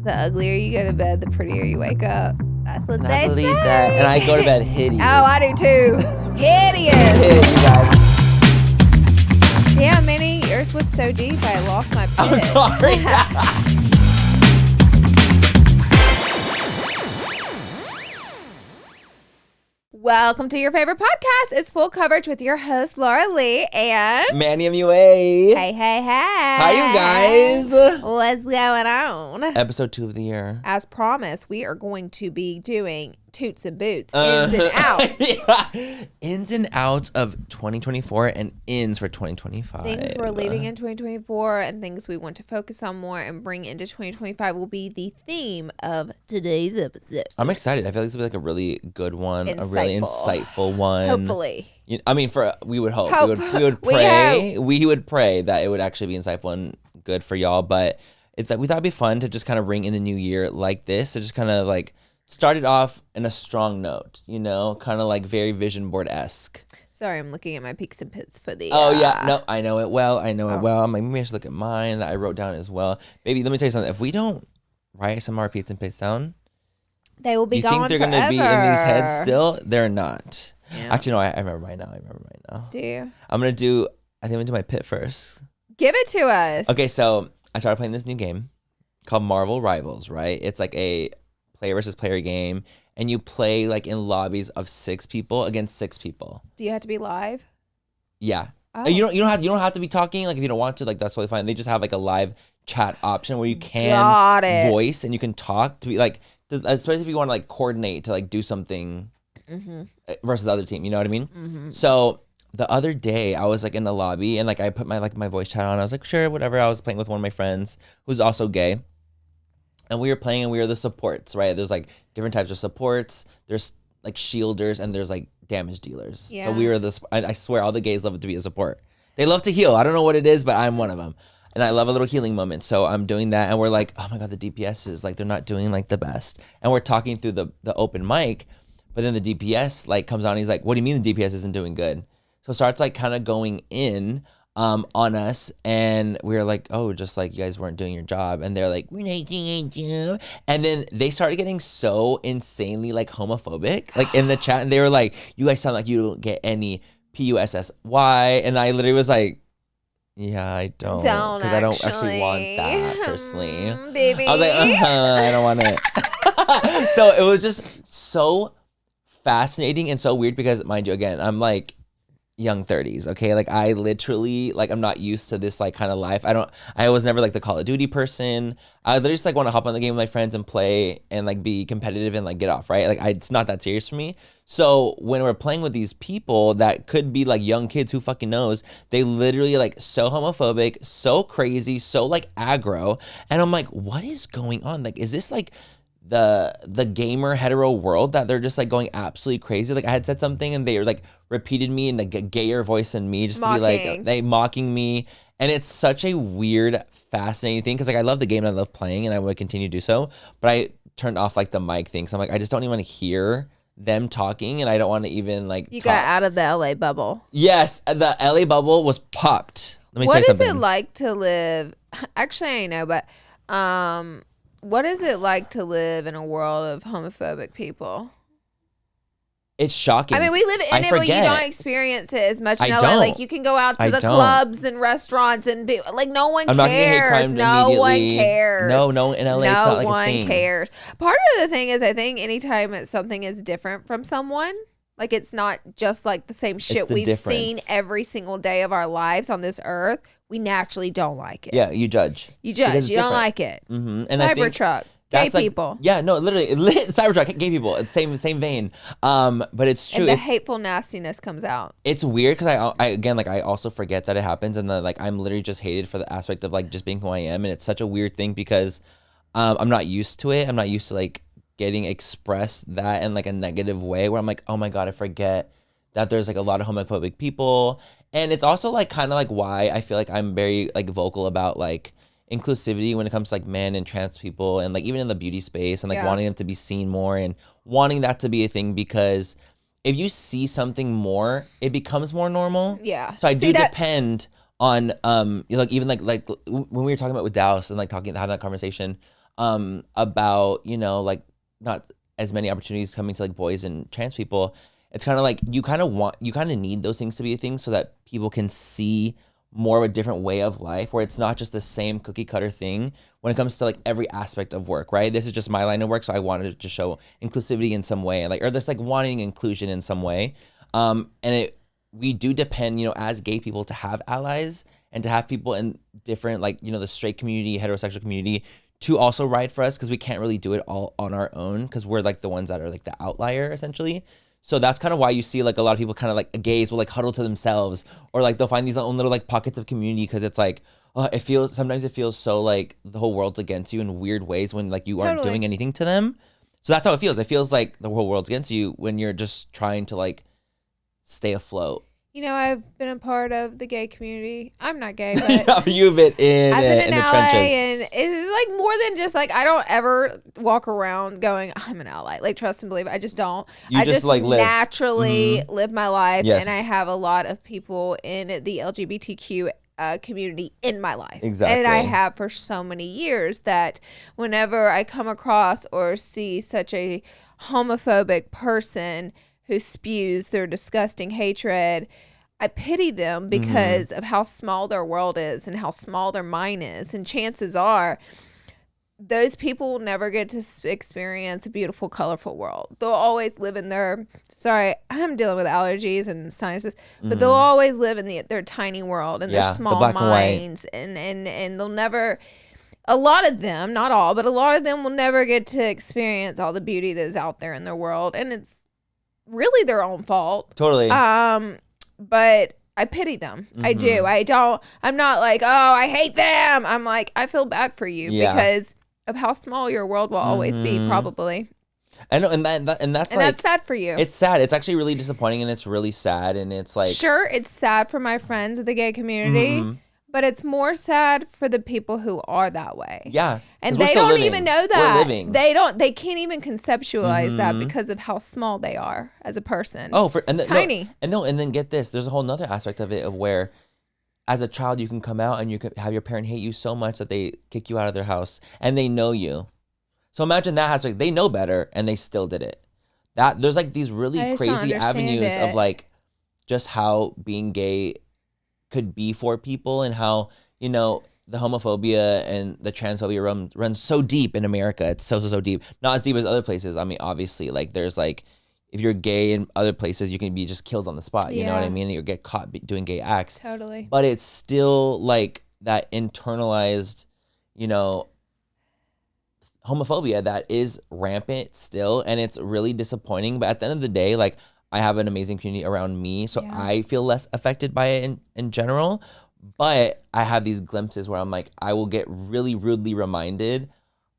the uglier you go to bed, the prettier you wake up. That's what And they I believe say. that. And I go to bed hideous. Oh, I do too. Hideous. Hit, you guys. Damn, Manny, yours was so deep, I lost my pit. I'm sorry. Welcome to your favorite podcast. It's Full Coverage with your host, Laura Lee, and Manny MUA. Hey. How you guys? What's going on? Episode 2 of the year. As promised, we are going to be doing Toots and Boots, ins and outs. Yeah. Ins and outs of 2024 and ins for 2025. Things we're leaving in 2024 and things we want to focus on more and bring into 2025 will be the theme of today's episode. I'm excited. I feel like this will be like a really good one, a really insightful one. Hopefully. I mean, we would hope. We would pray that it would actually be insightful and good for y'all. But we thought it'd be fun to just kind of ring in the new year like this. To just kind of like start it off in a strong note, kind of like very vision board-esque. Sorry, I'm looking at my peaks and pits for the... Oh, yeah. No, I know it well. I'm like, maybe I should look at mine that I wrote down as well. Baby, let me tell you something. If we don't write some of our peaks and pits down, they will be gone forever. You think they're going to be in these heads still? They're not. Yeah. Actually, no, I remember right now. Do you? I'm going to do my pit first. Give it to us. Okay, so I started playing this new game called Marvel Rivals, right? It's like a player versus player game, and you play like in lobbies of 6 people against 6 people. Do you have to be live? Yeah. Oh. You don't have to be talking, like if you don't want to, like that's totally fine. They just have like a live chat option where you can voice and you can talk to be like, especially if you want to like coordinate to like do something versus the other team, you know what I mean? Mm-hmm. So the other day I was like in the lobby and like I put my voice chat on. I was like, sure, whatever. I was playing with one of my friends who's also gay. And we were playing and we were the supports, right? There's like different types of supports. There's like shielders and there's like damage dealers. Yeah. So we were I swear all the gays love to be a support. They love to heal. I don't know what it is, but I'm one of them. And I love a little healing moment. So I'm doing that. And we're like, oh my God, the DPS is like, they're not doing like the best. And we're talking through the open mic, but then the DPS like comes on and he's like, what do you mean the DPS isn't doing good? So it starts like kind of going in on us, and we were like, oh, just like you guys weren't doing your job. And they're like, we're not doing your job. And then they started getting so insanely like homophobic, like in the chat, and they were like, you guys sound like you don't get any PUSSY. And I literally was like, yeah, I don't, because I don't actually want that personally. Baby. I was like, I don't want it. So it was just so fascinating and so weird because, mind you, again, I'm like young 30s, okay? Like I literally, like I'm not used to this like kind of life. I was never like the Call of Duty person. I literally just like want to hop on the game with my friends and play and like be competitive and like get off, right? Like it's not that serious for me. So when we're playing with these people that could be like young kids, who fucking knows, they literally like so homophobic, so crazy, so like aggro. And I'm like, what is going on? Like, is this like the gamer hetero world that they're just like going absolutely crazy? Like I had said something and they were like repeated me in like a gayer voice than me, just to be like they mocking me. And it's such a weird, fascinating thing because like I love the game and I love playing and I would continue to do so, but I turned off like the mic thing, so I'm like, I just don't even want to hear them talking, and I don't want to even like you got out of the LA bubble. Yes, the LA bubble was popped. Let me tell you something. What is it like to live, actually I know, but what is it like to live in a world of homophobic people? It's shocking. I mean, we live in it, but you don't experience it as much in LA. Like, you can go out to the clubs and restaurants and be like, no one cares. No one cares. No, in LA, it's not like a thing. No one cares. Part of the thing is, I think anytime something is different from someone, like it's not just like the same shit we've seen every single day of our lives on this earth, we naturally don't like it. Yeah, you judge. You don't like it. Mm-hmm. And Cybertruck. Gay people. Like, yeah, no, literally, Cybertruck, gay people. It's same vein. But it's true. And the hateful nastiness comes out. It's weird because I also forget that it happens, and then like I'm literally just hated for the aspect of like just being who I am, and it's such a weird thing because I'm not used to it. I'm not used to like getting expressed that in like a negative way where I'm like, oh my God, I forget that there's like a lot of homophobic people. And it's also like kind of like why I feel like I'm very like vocal about like inclusivity when it comes to like men and trans people and like even in the beauty space and like wanting them to be seen more and wanting that to be a thing, because if you see something more, it becomes more normal. Yeah. So I do depend on like even like when we were talking about with Dallas and like having that conversation, about, you know, like not as many opportunities coming to like boys and trans people. It's kind of like you kind of need those things to be a thing so that people can see more of a different way of life, where it's not just the same cookie cutter thing when it comes to like every aspect of work, right? This is just my line of work, so I wanted to show inclusivity in some way, like, or just like wanting inclusion in some way. And we do depend, you know, as gay people, to have allies and to have people in different, like, you know, the straight community, heterosexual community, to also ride for us, because we can't really do it all on our own, because we're like the ones that are like the outlier essentially. So that's kind of why you see like a lot of people kind of like gays will like huddle to themselves, or like they'll find these own little like pockets of community, because it's like, sometimes it feels so like the whole world's against you in weird ways when like you aren't doing anything to them. So that's how it feels. It feels like the whole world's against you when you're just trying to like stay afloat. You know, I've been a part of the gay community. I'm not gay, but You've been I've been in an the ally, trenches. and it's like more than just like, I don't ever walk around going, I'm an ally. Like, trust and believe. I just don't. I just like naturally live my life, Yes. and I have a lot of people in the LGBTQ community in my life. Exactly. And I have for so many years that whenever I come across or see such a homophobic person who spews their disgusting hatred, I pity them because of how small their world is and how small their mind is. And chances are those people will never get to experience a beautiful, colorful world. They'll always live in I'm dealing with allergies and sinuses, but they'll always live in their tiny world and their small minds. And they'll never, a lot of them, not all, but a lot of them will never get to experience all the beauty that is out there in their world. And it's really their own fault. Totally. But I pity them. I do. I'm not like, oh, I hate them. I'm like, I feel bad for you because of how small your world will always be, probably. I know, and that's sad for you. It's sad. It's actually really disappointing, and it's really sad, and it's like, sure, it's sad for my friends of the gay community. But it's more sad for the people who are that way. Yeah. And they don't even know that. We're living. They can't even conceptualize that because of how small they are as a person. Oh, tiny. And then get this. There's a whole nother aspect of it of where as a child you can come out and you can have your parent hate you so much that they kick you out of their house and they know you. So imagine that aspect. They know better and they still did it. There's like these really crazy avenues of like just how being gay could be for people, and how, you know, the homophobia and the transphobia runs so deep in America. It's so deep. Not as deep as other places. I mean, obviously, like there's like, if you're gay in other places, you can be just killed on the spot. You know what I mean? You get caught doing gay acts. Totally. But it's still like that internalized, you know, homophobia that is rampant still, and it's really disappointing. But at the end of the day, like, I have an amazing community around me, so I feel less affected by it in general. But I have these glimpses where I'm like, I will get really rudely reminded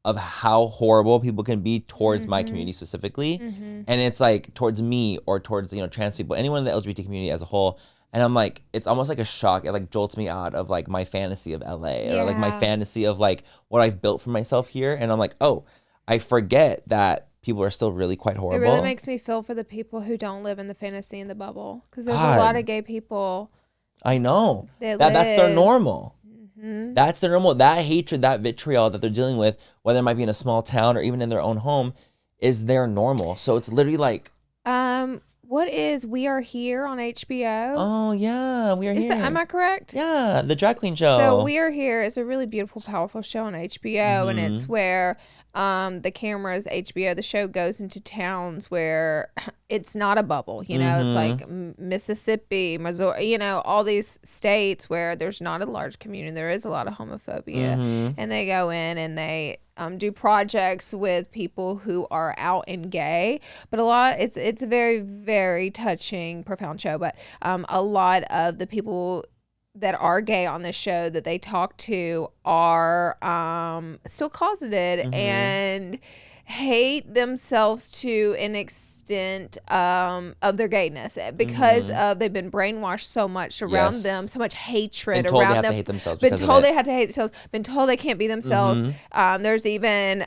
of how horrible people can be towards my community specifically. And it's like towards me or towards, you know, trans people, anyone in the LGBT community as a whole. And I'm like, it's almost like a shock. It like jolts me out of like my fantasy of LA or like my fantasy of like what I've built for myself here. And I'm like, oh, I forget that people are still really quite horrible. It really makes me feel for the people who don't live in the fantasy and the bubble, because there's a lot of gay people. I know that's their normal. That's their normal. That hatred, that vitriol that they're dealing with, whether it might be in a small town or even in their own home, is their normal. So it's literally like, what is We Are Here on HBO? Oh yeah, We Are Here. Am I correct? Yeah, the drag queen show. So We Are Here is a really beautiful, powerful show on HBO, and it's where the cameras, HBO, the show goes into towns where it's not a bubble. You know, it's like Mississippi, Missouri, you know, all these states where there's not a large community. There is a lot of homophobia, and they go in and they do projects with people who are out and gay. But it's a very, very touching, profound show. But a lot of the people that are gay on this show that they talk to are still closeted and hate themselves to an extent of their gayness because of they've been brainwashed so much around them, so much hatred been told around they have them. To hate themselves been told they have to hate themselves. Been told they can't be themselves. There's even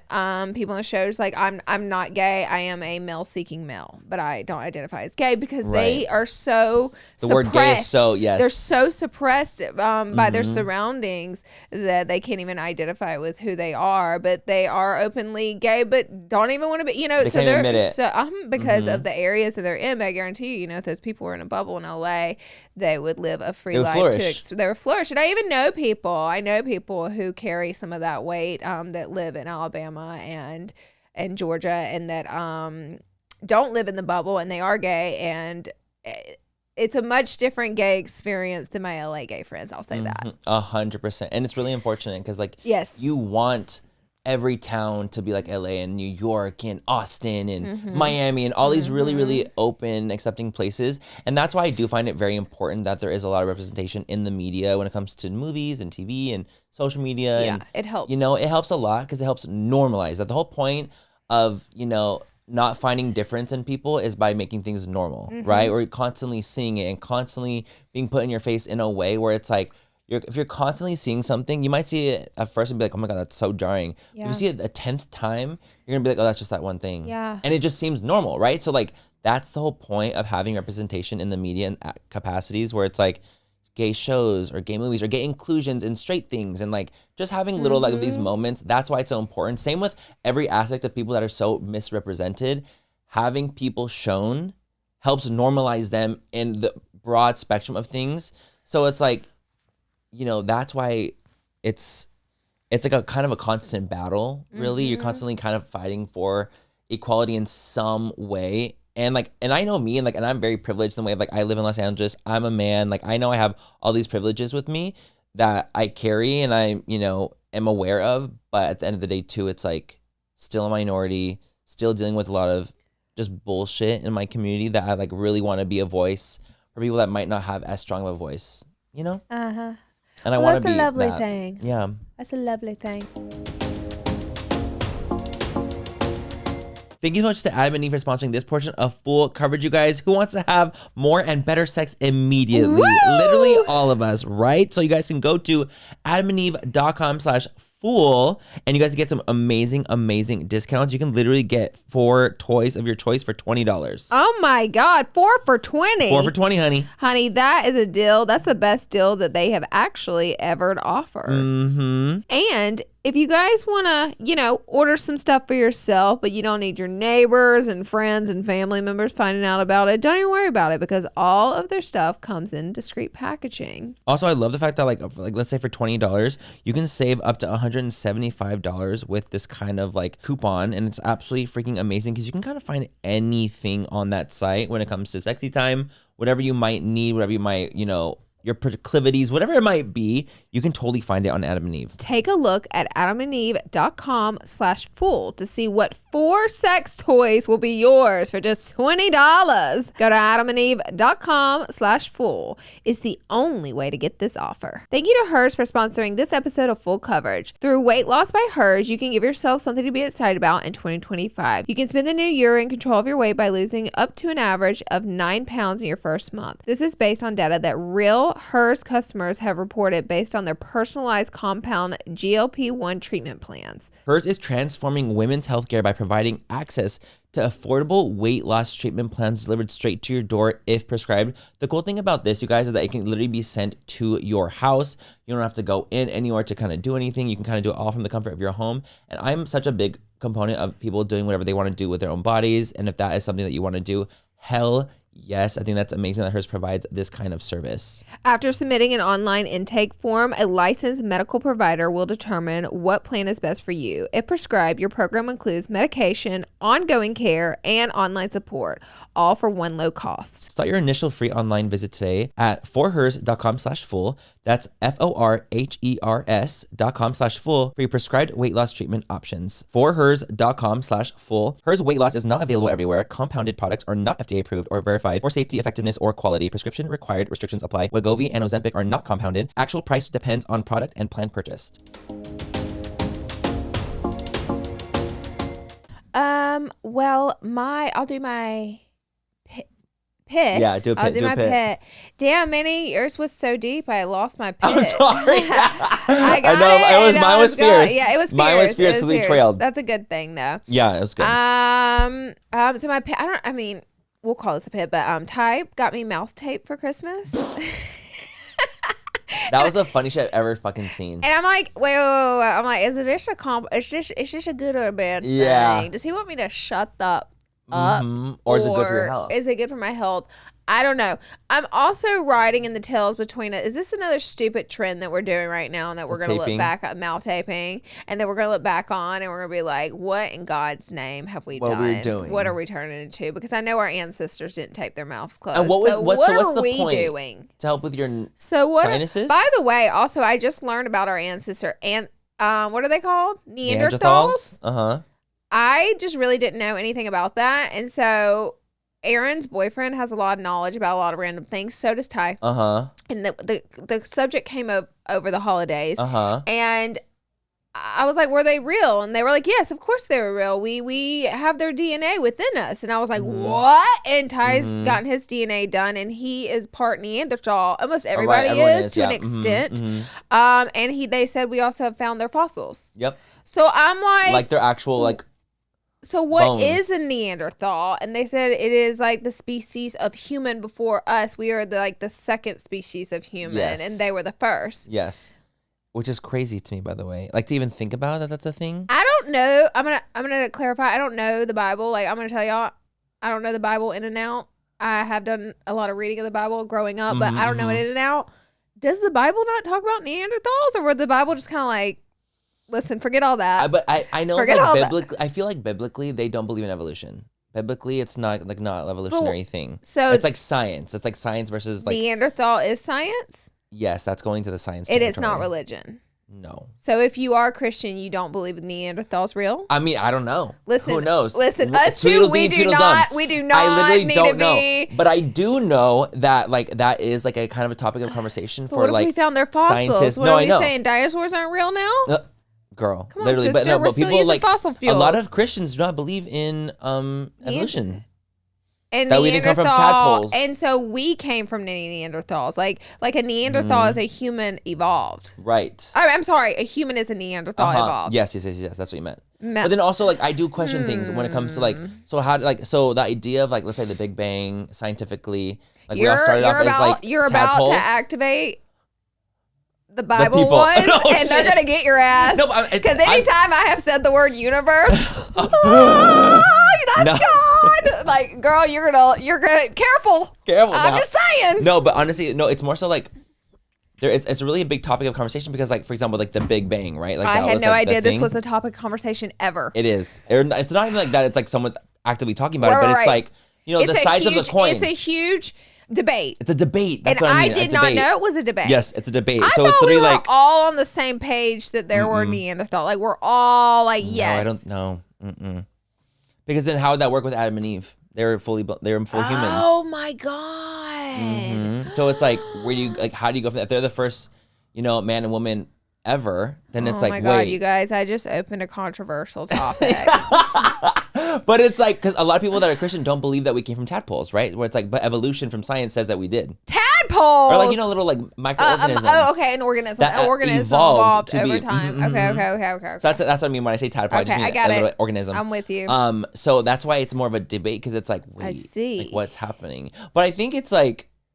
people on the shows like I'm not gay. I am a male seeking male, but I don't identify as gay because they are so the suppressed. word gay is so they're so suppressed by their surroundings that they can't even identify with who they are, but they are openly gay, but don't even want to be, they so they're admit it. so because of the areas that they're in. I guarantee you, if those people were in a bubble in LA, they would live a free life. They would flourish. And I even know people who carry some of that weight that live in Alabama and Georgia, and that don't live in the bubble, and they are gay, and it's a much different gay experience than my LA gay friends. I'll say that 100%, and it's really unfortunate because yes, you want every town to be like LA and New York and Austin and Miami and all these really, really open, accepting places. And that's why I do find it very important that there is a lot of representation in the media when it comes to movies and TV and social media. Yeah, and, it helps. It helps a lot because it helps normalize that. The whole point of, not finding difference in people is by making things normal, right? Or constantly seeing it and constantly being put in your face in a way where it's like, if you're constantly seeing something, you might see it at first and be like, oh my God, that's so jarring. Yeah. If you see it a 10th time, you're gonna be like, oh, that's just that one thing. Yeah. And it just seems normal, right? So that's the whole point of having representation in the media and capacities where it's like gay shows or gay movies or gay inclusions and straight things and just having little these moments. That's why it's so important. Same with every aspect of people that are so misrepresented. Having people shown helps normalize them in the broad spectrum of things. So it's like, that's why it's like a kind of a constant battle, really. You're constantly kind of fighting for equality in some way. And I know me, and I'm very privileged in the way of I live in Los Angeles. I'm a man. I know I have all these privileges with me that I carry and I, am aware of. But at the end of the day too, it's still a minority, still dealing with a lot of just bullshit in my community that I really want to be a voice for people that might not have as strong of a voice, Uh-huh. And I want to be that's a lovely that. thing. Yeah. That's a lovely thing. Thank you so much to Adam and Eve for sponsoring this portion of Full Coverage, you guys. Who wants to have more and better sex immediately? Woo! Literally all of us, right? So you guys can go to adamandeve.com/fool and you guys get some amazing, amazing discounts. You can literally get 4 toys of your choice for $20. Oh my God, 4 for $20. 4 for $20, honey. Honey, that is a deal. That's the best deal that they have actually ever offered. And if you guys want to, order some stuff for yourself, but you don't need your neighbors and friends and family members finding out about it, don't even worry about it because all of their stuff comes in discreet packaging. Also, I love the fact that let's say for $20, you can save up to $175 with this kind of coupon, and it's absolutely freaking amazing because you can kind of find anything on that site when it comes to sexy time, whatever you might need, whatever you might, your proclivities, whatever it might be, you can totally find it on Adam and Eve. Take a look at adamandeve.com/fool to see what 4 sex toys will be yours for just $20. Go to adamandeve.com/fool. It's the only way to get this offer. Thank you to Hers for sponsoring this episode of Full Coverage. Through Weight Loss by Hers, you can give yourself something to be excited about in 2025. You can spend the new year in control of your weight by losing up to an average of 9 pounds in your first month. This is based on data that real Hers customers have reported based on their personalized compound GLP-1 treatment plans. Hers is transforming women's healthcare by providing access to affordable weight loss treatment plans delivered straight to your door if prescribed. The cool thing about this, you guys, is that it can literally be sent to your house. You don't have to go in anywhere to kind of do anything. You can kind of do it all from the comfort of your home. And I'm such a big component of people doing whatever they want to do with their own bodies. And if that is something that you want to do, hell yes, I think that's amazing that Hers provides this kind of service. After submitting an online intake form, a licensed medical provider will determine what plan is best for you. If prescribed, your program includes medication, ongoing care, and online support, all for one low cost. Start your initial free online visit today at forhers.com/fool. That's FORHERS.com/fool for your prescribed weight loss treatment options. Forhers.com/fool. Hers weight loss is not available everywhere. Compounded products are not FDA approved or verified for safety, effectiveness, or quality. Prescription required. Restrictions apply. Wegovy and Ozempic are not compounded. Actual price depends on product and plan purchased. Well, I'll do my pit. Yeah, do a pit. I'll do my pit. Damn, Minnie, yours was so deep. I lost my pit. I'm sorry. I got know, it. mine was fierce. Yeah, it was fierce. Mine was fierce because we trailed. That's a good thing, though. Yeah, it was good. So my pit, we'll call this a pit, but Ty got me mouth tape for Christmas. That was the funniest shit I've ever fucking seen. And I'm like, wait. I'm like, is it just is this a good or a bad thing? Does he want me to shut the up? Or is it good for your health? Is it good for my health? I don't know. I'm also riding in the tails between it. Is this another stupid trend that we're doing right now and that we're going to look back at, mouth taping, and then we're going to look back on and we're going to be like, what in God's name have we done? What we're doing. What are we turning into? Because I know our ancestors didn't tape their mouths closed. And what's the we point? doing? To help with your sinuses? By the way, also, I just learned about our ancestor. And what are they called? Neanderthals? Uh-huh. I just really didn't know anything about that. And so Aaron's boyfriend has a lot of knowledge about a lot of random things. So does Ty. Uh-huh. And the subject came up over the holidays. Uh-huh. And I was like, were they real? And they were like, yes, of course they were real. We have their DNA within us. And I was like, what? And Ty's gotten his DNA done, and he is part Neanderthal. Almost everybody is to an extent. And they said we also have found their fossils. Yep. So I'm like their actual So what bones. is a Neanderthal? And they said it is like the species of human before us. We are the second species of human, and they were the first. Yes. Which is crazy to me, by the way. Like, to even think about that, that's a thing. I don't know. I'm gonna clarify. I don't know the Bible. Like, I'm gonna tell y'all, I don't know the Bible in and out. I have done a lot of reading of the Bible growing up, but I don't know it in and out. Does the Bible not talk about Neanderthals, or were the Bible just kind of like, listen, forget all that? But I know, biblically, I feel like biblically they don't believe in evolution. Biblically, it's not not an evolutionary thing. So it's like science. It's like science versus Neanderthal is science. Yes, that's going to the science. It is not religion. No. So if you are Christian, you don't believe Neanderthals real? I mean, I don't know. Listen, who knows? Listen, us two, we do not. I literally don't know. But I do know that that is a kind of a topic of conversation for what if we found their fossils? Scientists. What are we saying? Dinosaurs aren't real now? Girl, come on, literally, sister, but people fossil fuels. A lot of Christians do not believe in evolution. And that we didn't come from tadpoles. And so we came from Neanderthals. Like a Neanderthal is a human evolved. Right. I'm sorry, a human is a Neanderthal evolved. Yes. That's what you meant. But then also I do question things when it comes to so the idea of let's say the Big Bang scientifically, we all started off as you're tadpoles. About to activate the Bible was, and they're gonna get your ass. Because anytime I have said the word universe, that's God. Like, girl, you're gonna careful. I'm just saying. No, but honestly, no. It's more so it's really a big topic of conversation because, for example, the Big Bang, right? I had no idea this was a topic of conversation ever. It is. It's not even like that. It's someone's actively talking about it, but it's the size of the coin. It's a huge debate. It's a debate. That's what I mean. I did not know it was a debate. Yes, it's a debate. I so thought it's literally we were all on the same page that there were Neanderthal. We're all yes. No, I don't know. Because then how would that work with Adam and Eve? They were full humans. Oh my God. So it's where do you how do you go from that? If they're the first, man and woman ever, then it's oh my God, you guys, I just opened a controversial topic. But it's because a lot of people that are Christian don't believe that we came from tadpoles, right? Where it's but evolution from science says that we did. Tadpoles! Or little microorganisms. Okay, an organism. An organism evolved over time. Okay. So that's what I mean when I say tadpole. I just mean a little organism. I'm with you. So that's why it's more of a debate because it's wait, I see. What's happening? But I think it's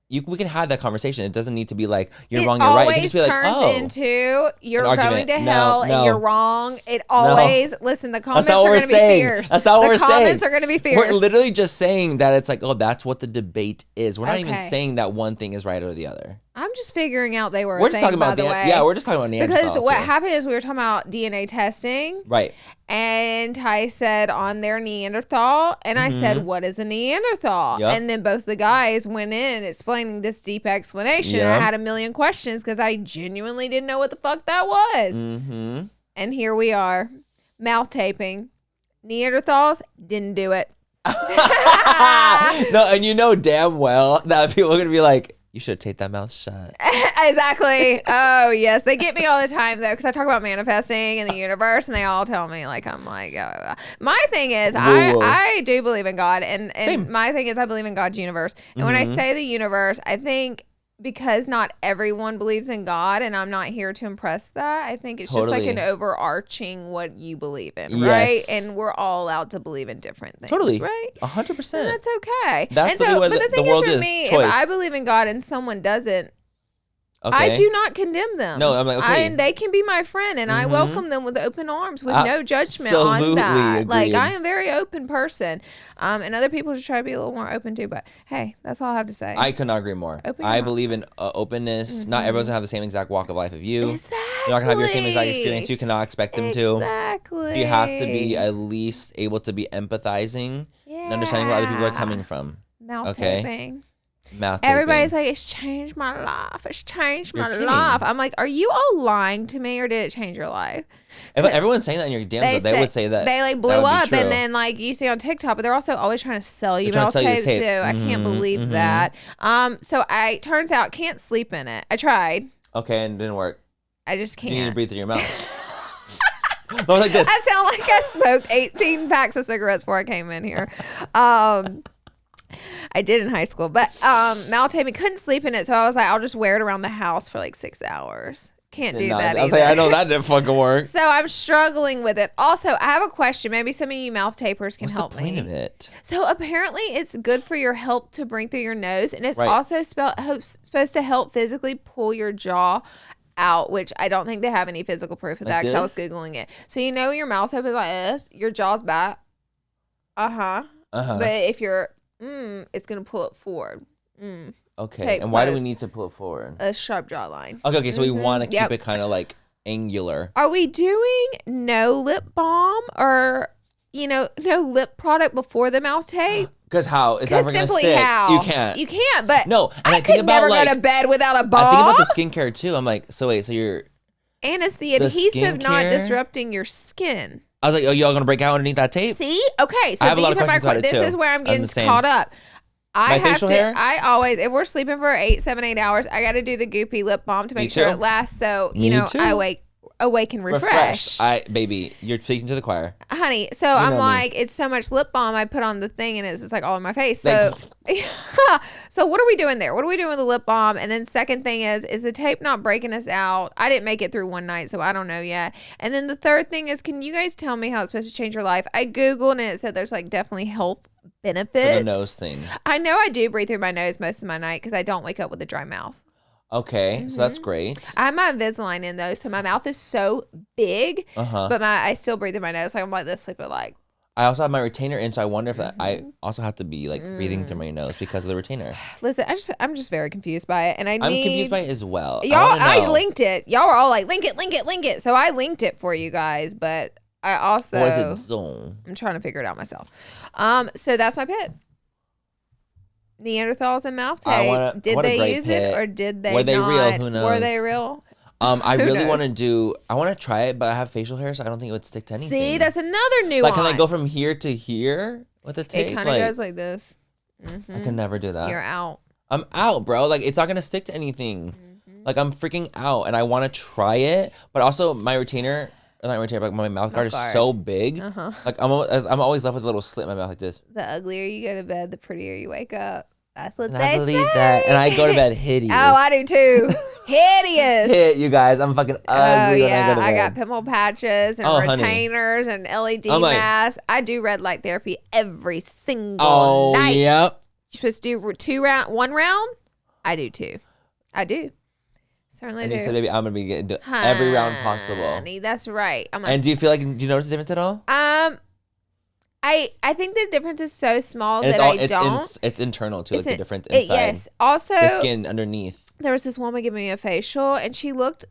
we can have that conversation. It doesn't need to be you're wrong, you're right. It can just be turns into you're going to hell and you're wrong. It always listen. The comments are going to be fierce. That's not what we're saying. The comments are going to be fierce. We're literally just saying that it's that's what the debate is. We're not even saying that one thing is right or the other. I'm just figuring out they were. We're just talking about we're just talking about Neanderthals. Because what happened is we were talking about DNA testing, right? And Ty said on their Neanderthal, and I said, "What is a Neanderthal?" Yep. And then both the guys went in explaining this deep explanation. And I had a million questions because I genuinely didn't know what the fuck that was. And here we are, mouth taping. Neanderthals didn't do it. No, and damn well that people are gonna be you should have taped that mouth shut. Exactly. Oh, yes. They get me all the time, though, because I talk about manifesting in the universe, and they all tell me, my thing is, I do believe in God, and my thing is I believe in God's universe. And when I say the universe, I think because not everyone believes in God, and I'm not here to impress that. I think it's just an overarching what you believe in, right? And we're all allowed to believe in different things, right? 100%. And that's okay. That's but the thing is for me, choice. if I believe in God and someone doesn't, Okay. I do not condemn them. No, I'm like, okay. They can be my friend, and I welcome them with open arms, with no judgment on that. Agreed. Like, I am a very open person, and other people should try to be a little more open too. But hey, that's all I have to say. I could not agree more. I believe in openness. Not everyone's gonna have the same exact walk of life of you. Exactly. You're not gonna have your same exact experience. You cannot expect them to. Exactly. You have to be at least able to be empathizing and understanding where other people are coming from. Mouth taping. Mouth taping. Everybody's like, it's changed my life. It's changed my life. I'm like, are you all lying to me, or did it change your life? If everyone's saying that in your DMs, they would say that they like blew up, and then like you see on TikTok, but they're also always trying to sell you mouth tapes too. I can't believe that. So turns out can't sleep in it. I tried. Okay, and it didn't work. I just can't. You need to breathe through your mouth. I was like this. I sound like I smoked 18 packs of cigarettes before I came in here. I did in high school, but mouth taping, couldn't sleep in it, so I was like, I'll just wear it around the house for like 6 hours. Can't do that either. I was like, I know that didn't fucking work. So I'm struggling with it. Also, I have a question. Maybe some of you mouth tapers can help me. What's the point of it? So apparently it's good for your health to bring through your nose, and it's also supposed to help physically pull your jaw out, which I don't think they have any physical proof of that because I was Googling it. So your mouth's open like this, your jaw's back. But if you're it's gonna pull it forward. Okay, and why do we need to pull it forward? A sharp jawline. Okay, so we want to keep it kind of like angular. Are we doing no lip balm or no lip product before the mouth tape? Because how? It's never gonna stick. You can't. You can't. But no, and I could never go to bed without a balm. I think about the skincare too. I'm like, so you're. And it's the adhesive not disrupting your skin. I was like, oh, y'all gonna break out underneath that tape? See? Okay, so I have a lot of questions about it too. This is where I'm getting caught up. Hair? I always, if we're sleeping for 7, 8 hours, I got to do the goopy lip balm to make sure it lasts. So, I awake and refreshed. Baby, you're speaking to the choir. Honey, so I'm like, it's so much lip balm I put on the thing, and it's just like all in my face. So, so what are we doing there? What are we doing with the lip balm? And then second thing is the tape not breaking us out? I didn't make it through one night, so I don't know yet. And then the third thing is, can you guys tell me how it's supposed to change your life? I Googled, and it said there's like definitely health benefits. For the nose thing. I know I do breathe through my nose most of my night because I don't wake up with a dry mouth. Okay, so that's great. I have my Invisalign in though, so my mouth is so big, but I still breathe through my nose. Like I'm like this, sleep it like. I also have my retainer in, so I wonder if I also have to be like breathing through my nose because of the retainer. Listen, I'm just very confused by it, and I'm confused by it as well. I linked it. Y'all were all like, link it. So I linked it for you guys, but I also I'm trying to figure it out myself. So that's my pit. Neanderthals and mouth tape. Did they use it or did they not? Were they real? Who knows? Were they real? I really want to I want to try it, but I have facial hair, so I don't think it would stick to anything. See, that's another nuance. Like, can I go from here to here with the tape? It kind of goes like this. I can never do that. You're out. I'm out, bro. Like, it's not going to stick to anything. Like, I'm freaking out, and I want to try it, but also my retainer... Not retainer, but my mouth guard is so big. Like I'm always left with a little slit in my mouth like this. The uglier you go to bed, the prettier you wake up. That's what I believe that, and I go to bed hideous. Oh, I do too. Hideous. Hit you guys. I'm fucking ugly when I go to bed. I got pimple patches and retainers and LED masks. I do red light therapy every single night. Oh, yep. You're supposed to do one round? I do too. I do. Certainly and do. You said, baby, I'm gonna be getting every round possible. Honey, that's right. And do you feel like, do you notice a difference at all? I think the difference is so small that I don't. It's internal too, like the difference inside. Yes. Also, the skin underneath. There was this woman giving me a facial, and she looked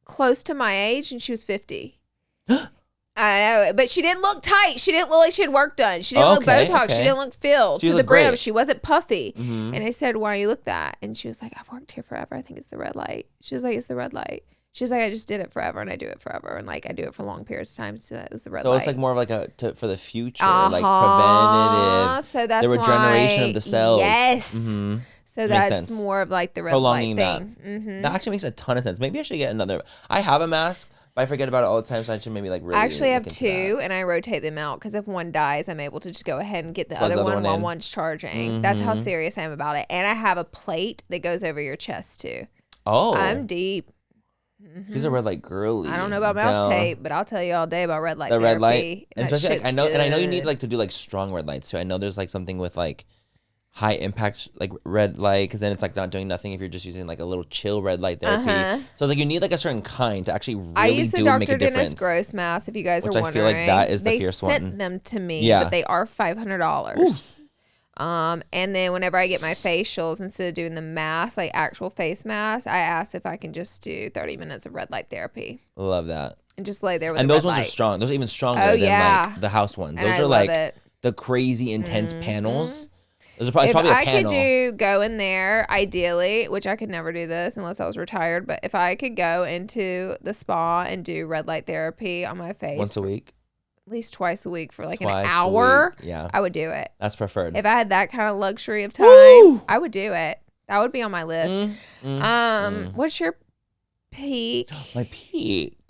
close to my age, and she was 50. I know, but she didn't look tight. She didn't look like she had work done. She didn't look Botox. Okay. She didn't look filled to the brim. Great. She wasn't puffy. And I said, why do you look that? And she was like, I've worked here forever. I think it's the red light. She was like, it's the red light. She was like, I just did it forever, and I do it forever, and like I do it for long periods of time. So it was the red light. So it's like more of like for the future, like preventative. So that's the regeneration of the cells. Yes. So that's more of like the red light thing. That actually makes a ton of sense. Maybe I should get another. I have a mask, but I forget about it all the time, so I should maybe like really. I actually have two, and I rotate them out because if one dies, I'm able to just go ahead and get the other one while one's charging. That's how serious I am about it. And I have a plate that goes over your chest too. Oh, I'm deep. She's a red light girly. I don't know about mouth tape, but I'll tell you all day about red light. Red light, and especially like, I know you need like to do like strong red lights too. I know there's like something with like high impact like red light, because then it's like not doing nothing if you're just using like a little chill red light therapy. So like you need like a certain kind to actually really I used do a make a Dr. Dennis difference. Gross mask, if you guys are Which wondering. I feel like that is the fierce one. They sent them to me, but they are $500. And then whenever I get my facials, instead of doing the mask, like actual face mask, I ask if I can just do 30 minutes of red light therapy. Love that. And just lay there with and the those red ones light. are strong. Those are even stronger than like the house ones. And those I are love like it. The crazy intense panels. Those are probably, if probably a I panel. could go in there, ideally, which I could never do this unless I was retired, but if I could go into the spa and do red light therapy on my face once a week, at least twice a week for like an hour, I would do it. That's preferred. If I had that kind of luxury of time, I would do it. That would be on my list. What's your peak? My peak.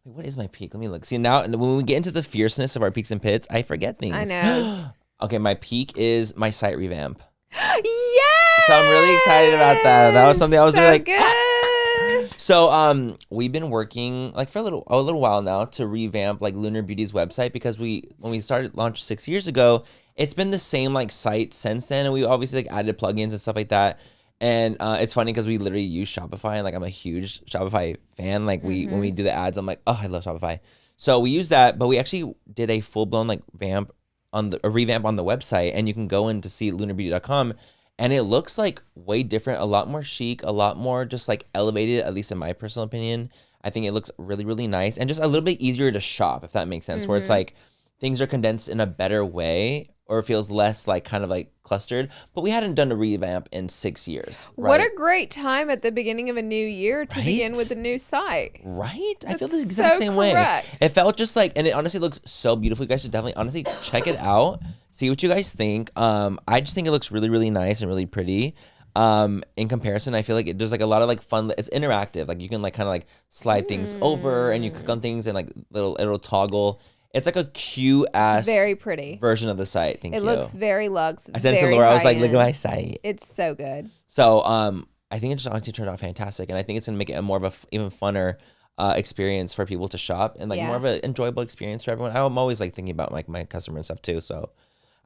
Wait, what is my peak? Let me look. See, now when we get into the fierceness of our peaks and pits, I forget things. I know. Okay, my peak is my site revamp. Yes! So I'm really excited about that. That was something I was so really like, good. So we've been working like for a little while now to revamp like Lunar Beauty's website, because when we started launched 6 years ago, it's been the same like site since then, and we obviously like added plugins and stuff like that. And it's funny because we literally use Shopify, and like I'm a huge Shopify fan. Like when we do the ads, I'm like, oh, I love Shopify. So we use that, but we actually did a full blown like revamp on the website, and you can go in to see lunarbeauty.com, and it looks like way different, a lot more chic, a lot more just like elevated, at least in my personal opinion. I think it looks really, really nice, and just a little bit easier to shop, if that makes sense, where it's like things are condensed in a better way, or it feels less like kind of like clustered. But we hadn't done a revamp in 6 years. Right? What a great time at the beginning of a new year to begin with a new site. Right? I feel the exact same way. It felt just like, and it honestly looks so beautiful. You guys should definitely honestly check it out. See what you guys think. I just think it looks really, really nice and really pretty. In comparison, I feel like there's like a lot of like fun. It's interactive. Like you can like kind of like slide things over, and you click on things, and like it'll toggle. It's like a cute ass, very pretty version of the site. Thank you. It looks very luxe. I said to Laura, I was like, look at my site. It's so good. So I think it just honestly turned out fantastic, and I think it's gonna make it a more of a even funner experience for people to shop, and like more of an enjoyable experience for everyone. I'm always like thinking about like my customer and stuff too. So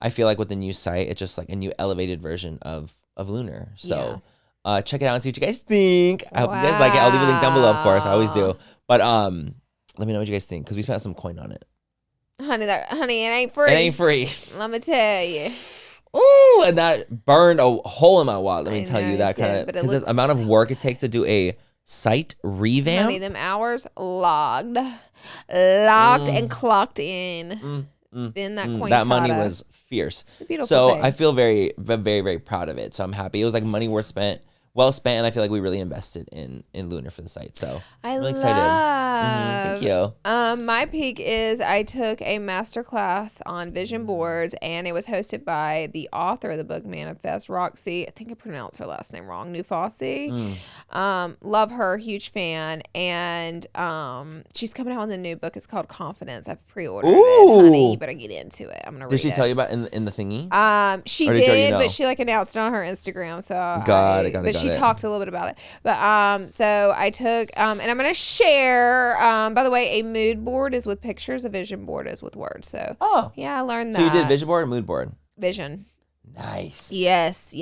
I feel like with the new site, it's just like a new elevated version of Lunar. So check it out and see what you guys think. I hope you guys like it. I'll leave a link down below, of course. I always do. But let me know what you guys think, because we spent some coin on it. Honey, it ain't free. It ain't free. Let me tell you. Ooh, and that burned a hole in my wallet. Let me tell you that kind of, because the amount of work it takes to do a site revamp. Honey, them hours logged and clocked in. Then that coin that money was fierce. It's a beautiful so thing. I feel very, very, very proud of it. So I'm happy. It was like money well spent, and I feel like we really invested in Lunar for the site. So I'm really excited. Thank you. My peak is I took a master class on vision boards, and it was hosted by the author of the book Manifest, Roxy. I think I pronounced her last name wrong. Nufasi. Love her, huge fan, and she's coming out with a new book. It's called Confidence. I've pre-ordered it, honey. You better get into it. I'm gonna read it. Did she tell you about in the thingy? She did, but she like announced it on her Instagram. So got it. She talked a little bit about it. But so I took and I'm gonna share. By the way, a mood board is with pictures. A vision board is with words. So yeah, I learned that. So you did vision board or mood board? Vision. Nice. Yes.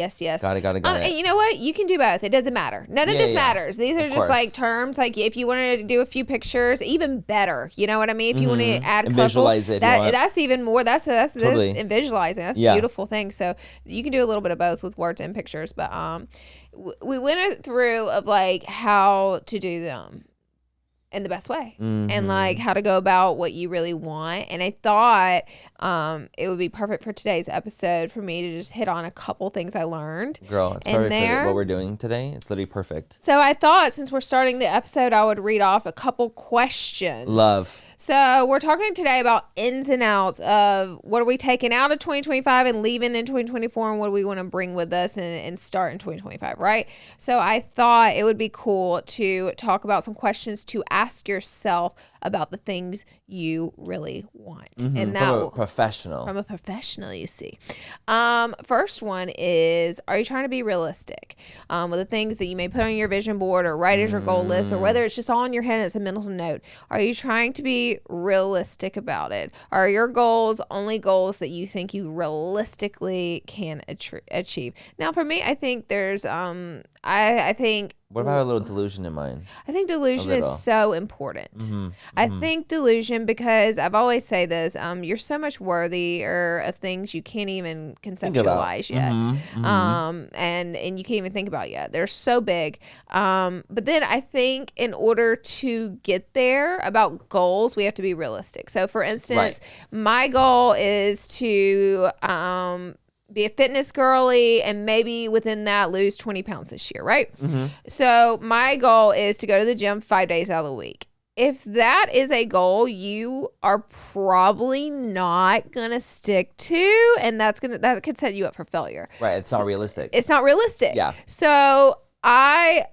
Got it. And you know what? You can do both. It doesn't matter. None of this matters. These are just like terms. Like if you wanted to do a few pictures, even better. You know what I mean? If you want to add and visualize it, that's even more. That's totally. this and visualizing. That's a beautiful thing. So you can do a little bit of both with words and pictures. But we went through of like how to do them in the best way and like how to go about what you really want. And I thought it would be perfect for today's episode for me to just hit on a couple things I learned. Girl, it's perfect for what we're doing today. It's literally perfect. So I thought since we're starting the episode, I would read off a couple questions. Love. So we're talking today about ins and outs of what are we taking out of 2025 and leaving in 2024, and what do we want to bring with us and start in 2025, right? So I thought it would be cool to talk about some questions to ask yourself about the things you really want. And that from a professional. From a professional, you see. First one is, are you trying to be realistic with the things that you may put on your vision board or write as your goal list, or whether it's just all in your head and it's a mental note? Are you trying to be be realistic about it. Are your goals only goals that you think you realistically can achieve? Now, for me, I think there's I think. What about a little delusion in mind? I think delusion is so important. Mm-hmm. I think delusion, because I've always say this, you're so much worthier of things you can't even conceptualize yet. And you can't even think about yet. They're so big. But then I think in order to get there, about goals, we have to be realistic. So for instance, my goal is to be a fitness girly and maybe within that lose 20 pounds this year, right? So my goal is to go to the gym 5 days out of the week. If that is a goal you are probably not going to stick to, and that could set you up for failure. Right. It's not realistic. It's not realistic. Yeah. So I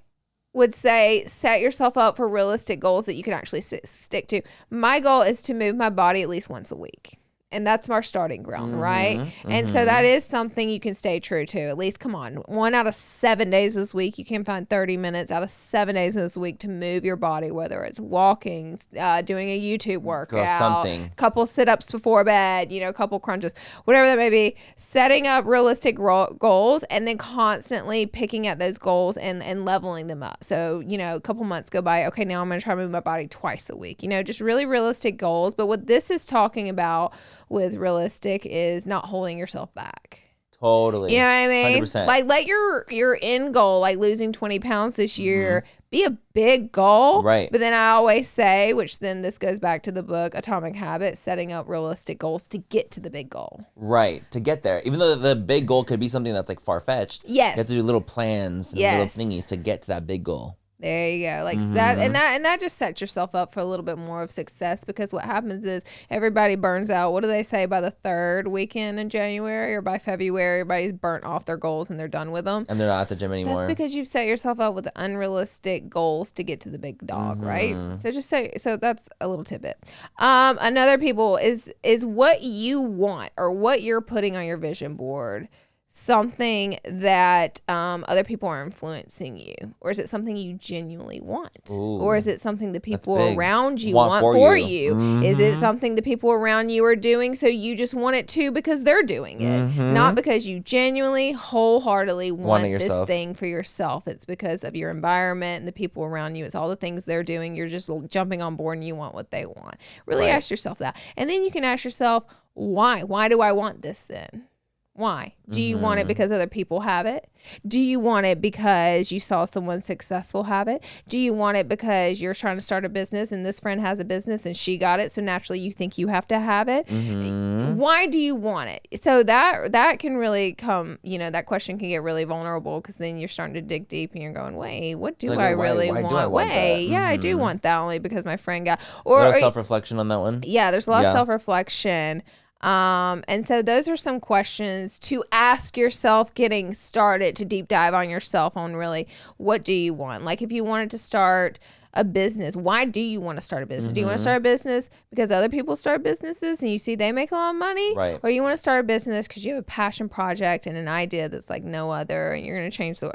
would say set yourself up for realistic goals that you can actually stick to. My goal is to move my body at least once a week. And that's our starting ground, right? And so that is something you can stay true to. At least, come on, 1 out of 7 days this week, you can find 30 minutes out of 7 days this week to move your body, whether it's walking, doing a YouTube workout, couple sit-ups before bed, couple crunches, whatever that may be. Setting up realistic goals and then constantly picking at those goals and leveling them up. So, a couple months go by, okay, now I'm going to try to move my body twice a week. Just really realistic goals. But what this is talking about with realistic is not holding yourself back. Totally. You know what I mean? 100%. Like let your end goal, like losing 20 pounds this year, be a big goal. Right. But then I always say, which then this goes back to the book Atomic Habits, setting up realistic goals to get to the big goal. Right. To get there. Even though the big goal could be something that's like far-fetched. Yes. You have to do little plans and little thingies to get to that big goal. There you go. Like that just sets yourself up for a little bit more of success, because what happens is everybody burns out. What do they say, by the third weekend in January or by February, everybody's burnt off their goals and they're done with them. And they're not at the gym anymore. That's because you've set yourself up with unrealistic goals to get to the big dog, right? So that's a little tidbit. Another people is what you want or what you're putting on your vision board something that other people are influencing you, or is it something you genuinely want? Ooh, or is it something the people around you want for you? Is it something the people around you are doing so you just want it too because they're doing it, not because you genuinely wholeheartedly want this thing for yourself? It's because of your environment and the people around you. It's all the things they're doing. You're just jumping on board and you want what they want. Really ask yourself that, and then you can ask yourself, why do I want this then? Why? Do you want it because other people have it? Do you want it because you saw someone successful have it? Do you want it because you're trying to start a business and this friend has a business and she got it, so naturally you think you have to have it? Why do you want it? So that can really come, that question can get really vulnerable, because then you're starting to dig deep and you're going, wait, what do I really want? Yeah, I do want that only because my friend got. Or self-reflection on that one? Yeah, there's a lot of self-reflection. And so those are some questions to ask yourself getting started, to deep dive on yourself on really what do you want? Like if you wanted to start a business, why do you want to start a business? Do you want to start a business because other people start businesses and you see they make a lot of money? Right. Or you want to start a business because you have a passion project and an idea that's like no other, and you're going to change the,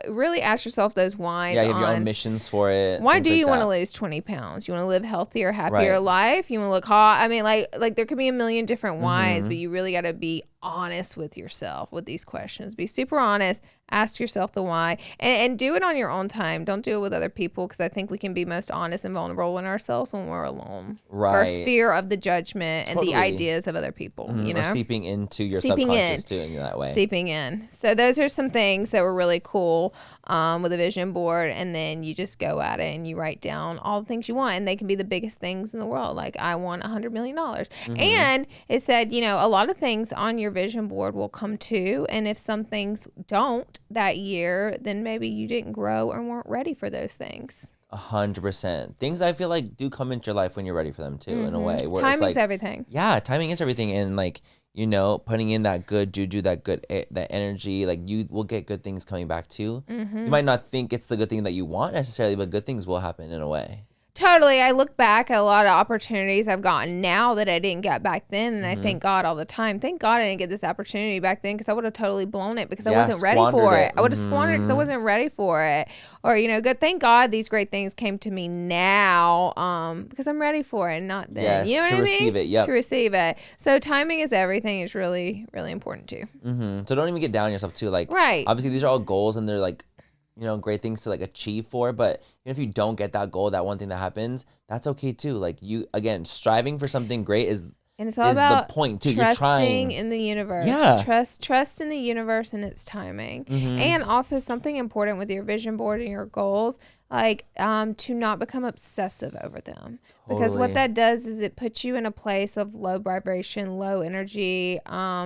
really ask yourself those whys. Yeah, you have your own missions for it. Why do you want to lose 20 pounds? You want to live healthier, happier life? You want to look hot? I mean, like there could be a million different whys, but you really got to be honest with yourself with these questions. Be super honest. Ask yourself the why, and do it on your own time. Don't do it with other people, because I think we can be most honest and vulnerable in ourselves when we're alone. Right. First, fear of the judgment and the ideas of other people. Or seeping into your subconscious doing that way. Seeping in. So those are some things that were really cool with a vision board, and then you just go at it and you write down all the things you want, and they can be the biggest things in the world. Like I want $100 million, and it said a lot of things on your vision board will come to, and if some things don't that year, then maybe you didn't grow or weren't ready for those things. 100%. Things I feel like do come into your life when you're ready for them too, in a way. Where timing's everything. Yeah, timing is everything, and putting in that good juju, that energy, like you will get good things coming back too. You might not think it's the good thing that you want necessarily, but good things will happen in a way. Totally. I look back at a lot of opportunities I've gotten now that I didn't get back then. And I thank God all the time. Thank God I didn't get this opportunity back then because I would have totally blown it because I wasn't ready for it. I would have squandered it because I wasn't ready for it. Or, good. Thank God these great things came to me now because I'm ready for it and not then. Yes, you know what I mean? receive it. Yep. To receive it. So timing is everything. It's really, really important too. So don't even get down on yourself too. Like, right. Obviously, these are all goals and they're like, great things to like achieve for, but if you don't get that goal, that one thing that happens, that's okay too. Like striving for something great is it's all about the point too. Trusting You're trying in the universe. Yeah. Trust in the universe and its timing. And also something important with your vision board and your goals, like to not become obsessive over them. Because what that does is it puts you in a place of low vibration, low energy,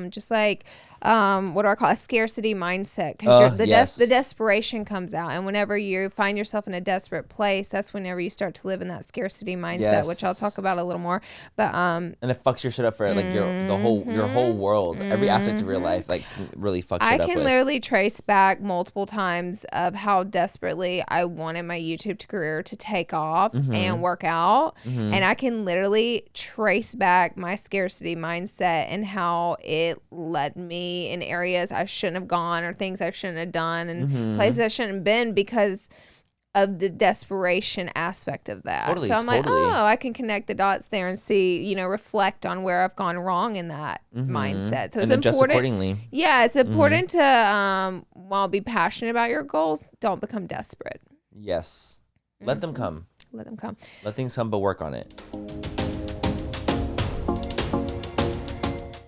just like what do I call a scarcity mindset? Because the desperation comes out, and whenever you find yourself in a desperate place, that's whenever you start to live in that scarcity mindset, which I'll talk about a little more. But and it fucks your shit up for like your whole world, every aspect of your life, like really fucks shit up. I can literally trace back multiple times of how desperately I wanted my YouTube career to take off and work out. And I can literally trace back my scarcity mindset and how it led me in areas I shouldn't have gone or things I shouldn't have done and places I shouldn't have been because of the desperation aspect of that. Totally, so I'm like, I can connect the dots there and see, reflect on where I've gone wrong in that mindset. So it's important. Adjust accordingly. Yeah, it's important to, while be passionate about your goals, don't become desperate. Yes. Let them come. Let them come. Let things come, but work on it.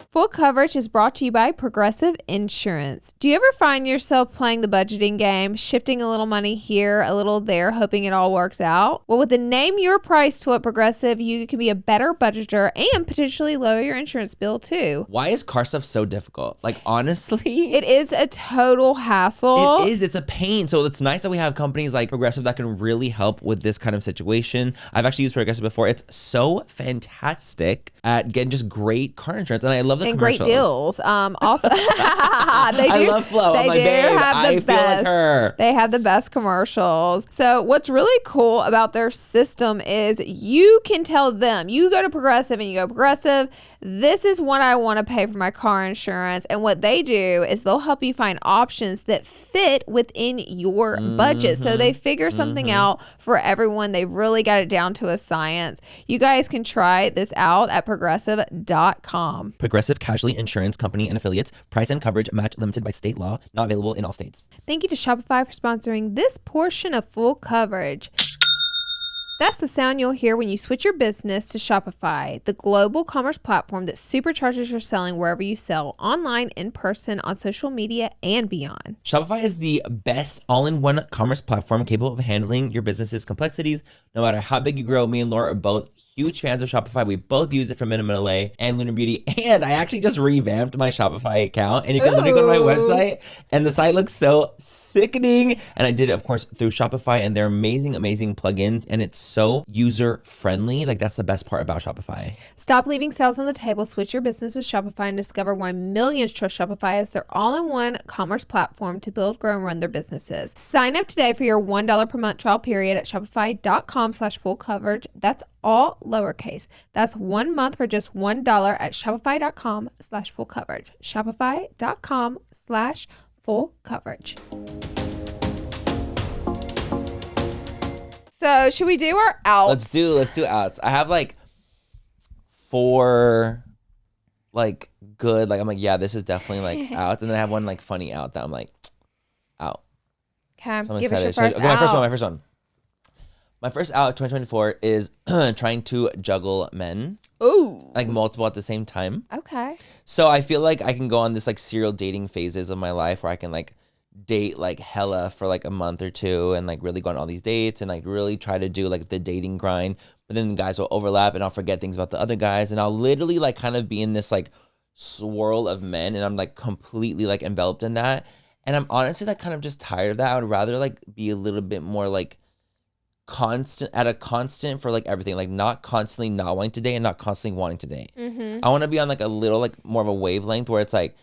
Full Coverage is brought to you by Progressive Insurance. Do you ever find yourself playing the budgeting game, shifting a little money here, a little there, hoping it all works out? Well, with the Name Your Price tool at Progressive, you can be a better budgeter and potentially lower your insurance bill too. Why is car stuff so difficult? Like, honestly, it is a total hassle. It is. It's a pain. So it's nice that we have companies like Progressive that can really help with this kind of situation. I've actually used Progressive before. It's so fantastic at getting just great car insurance. And I love the and great deals. Also, they do. I love Flo. They I'm like, do babe, have the I best. feel like her. They have the best commercials. So what's really cool about their system is you can tell them. You go to Progressive and you go, Progressive, this is what I want to pay for my car insurance. And what they do is they'll help you find options that fit within your budget. So they figure something out for everyone. They really got it down to a science. You guys can try this out at progressive.com. Progressive Casualty Insurance Company and Affiliates. Price and coverage match limited by state law. Not available in all states. Thank you to Shopify for sponsoring this portion of Full Coverage. That's the sound you'll hear when you switch your business to Shopify, the global commerce platform that supercharges your selling wherever you sell, online, in person, on social media, and beyond. Shopify is the best all-in-one commerce platform capable of handling your business's complexities. No matter how big you grow, me and Laura are both huge fans of Shopify. We both use it for Minimum LA and Lunar Beauty. And I actually just revamped my Shopify account. And you can literally go to my website and the site looks so sickening. And I did it, of course, through Shopify and their amazing, amazing plugins. And it's so user-friendly. Like, that's the best part about Shopify. Stop leaving sales on the table. Switch your business to Shopify and discover why millions trust Shopify as their all-in-one commerce platform to build, grow, and run their businesses. Sign up today for your $1 per month trial period at shopify.com/full-coverage. That's all lowercase. That's 1 month for just $1 at shopify.com/full-coverage. Shopify.com/full-coverage. So should we do our outs? Let's do outs. I have like 4 like good, like I'm like, yeah, this is definitely like outs. And then I have one like funny out that I'm like, out. Okay, so give us your first out. My first one. My first out of 2024 is trying to juggle men. Ooh. Like multiple at the same time. Okay. So I feel like I can go on this like serial dating phases of my life where I can like date like hella for like a month or two and like really go on all these dates and like really try to do like the dating grind. But then the guys will overlap and I'll forget things about the other guys. And I'll literally like kind of be in this like swirl of men and I'm like completely like enveloped in that. And I'm honestly like kind of just tired of that. I would rather like be a little bit more like constant for like everything, like not constantly not wanting to date and not constantly wanting to date. I want to be on like a little like more of a wavelength where it's like,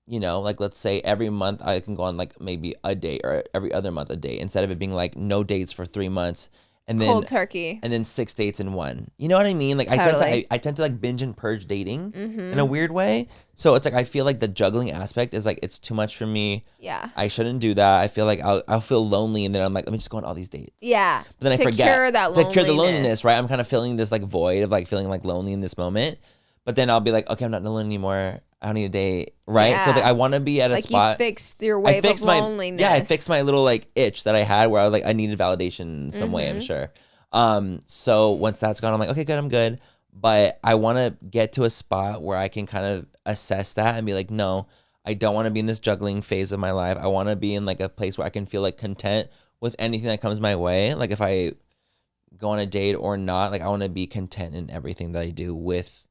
you know, like let's say every month I can go on like maybe a date or every other month a date instead of it being like no dates for 3 months and then cold turkey, and then 6 dates in one. You know what I mean? Like totally. I tend to like binge and purge dating in a weird way. So it's like I feel like the juggling aspect is like it's too much for me. Yeah. I shouldn't do that. I feel like I'll feel lonely, and then I'm like, let me just go on all these dates. Yeah. But then I forget cure that loneliness. to cure the loneliness, right? I'm kind of feeling this like void of like feeling like lonely in this moment. But then I'll be like, okay, I'm not alone anymore. I don't need a date, right? Yeah. So like I want to be at a like spot. You fixed your wave of loneliness. I fixed my little like itch that I had where I needed validation in some way, I'm sure. So once that's gone, I'm like, okay, good, I'm good. But I want to get to a spot where I can kind of assess that and be like, no, I don't want to be in this juggling phase of my life. I want to be in like a place where I can feel like content with anything that comes my way. Like if I go on a date or not, like I want to be content in everything that I do with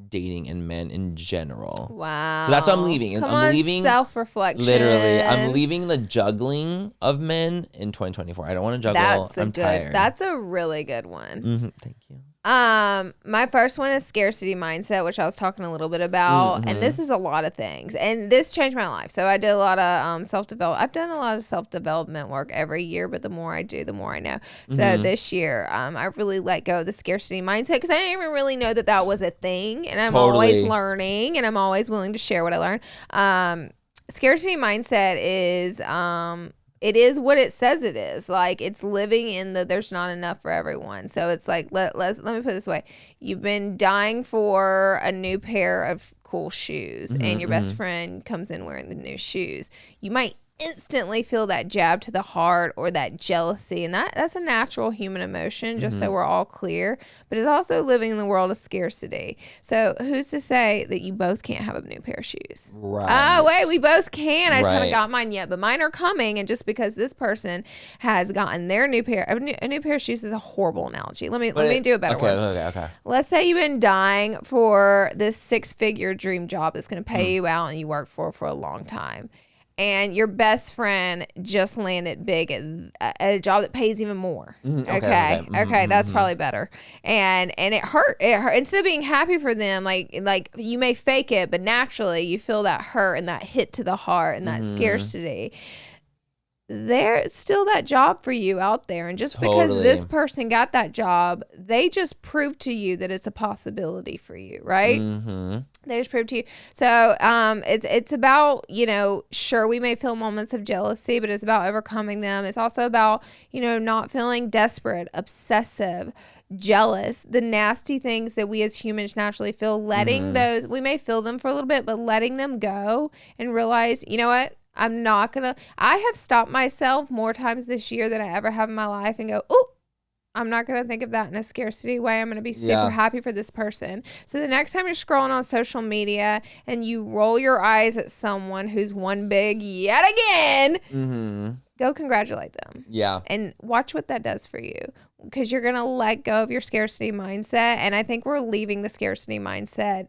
dating and men in general. Wow. So that's what I'm leaving. I'm leaving self-reflection. Literally, I'm leaving the juggling of men in 2024. I don't want to juggle. I'm tired. That's a really good one. Thank you. My first one is scarcity mindset, which I was talking a little bit about, and this is a lot of things, and this changed my life. So I did a lot of self-development. I've done a lot of self-development work every year, but the more I do, the more I know. So this year, I really let go of the scarcity mindset because I didn't even really know that was a thing, and I'm always learning, and I'm always willing to share what I learned. Scarcity mindset is it is what it says it is. Like it's living in there's not enough for everyone. So it's like let me put it this way. You've been dying for a new pair of cool shoes, and your best friend comes in wearing the new shoes. You might instantly feel that jab to the heart or that jealousy, and that's a natural human emotion, just so we're all clear. But it's also living in the world of scarcity. So who's to say that you both can't have a new pair of shoes? Right. Oh wait, we both can. I just haven't got mine yet, but mine are coming. And just because this person has gotten their new pair, a new pair of shoes is a horrible analogy. Let me do a better one. Okay. Let's say you've been dying for this 6-figure dream job that's going to pay you out, and you worked for a long time. And your best friend just landed big at a job that pays even more. Okay, that's probably better. And it hurt. It hurt. Instead of being happy for them, like you may fake it, but naturally you feel that hurt and that hit to the heart and that scarcity. There's still that job for you out there, and just because this person got that job, they just proved to you that it's a possibility for you, right? They just proved to you. So it's about, sure, we may feel moments of jealousy, but it's about overcoming them. It's also about, not feeling desperate, obsessive, jealous, the nasty things that we as humans naturally feel, letting those, we may feel them for a little bit, but letting them go and realize, you know what? I have stopped myself more times this year than I ever have in my life and go, oh, I'm not going to think of that in a scarcity way. I'm going to be super happy for this person. So the next time you're scrolling on social media and you roll your eyes at someone who's won big yet again, go congratulate them. Yeah. And watch what that does for you, because you're going to let go of your scarcity mindset. And I think we're leaving the scarcity mindset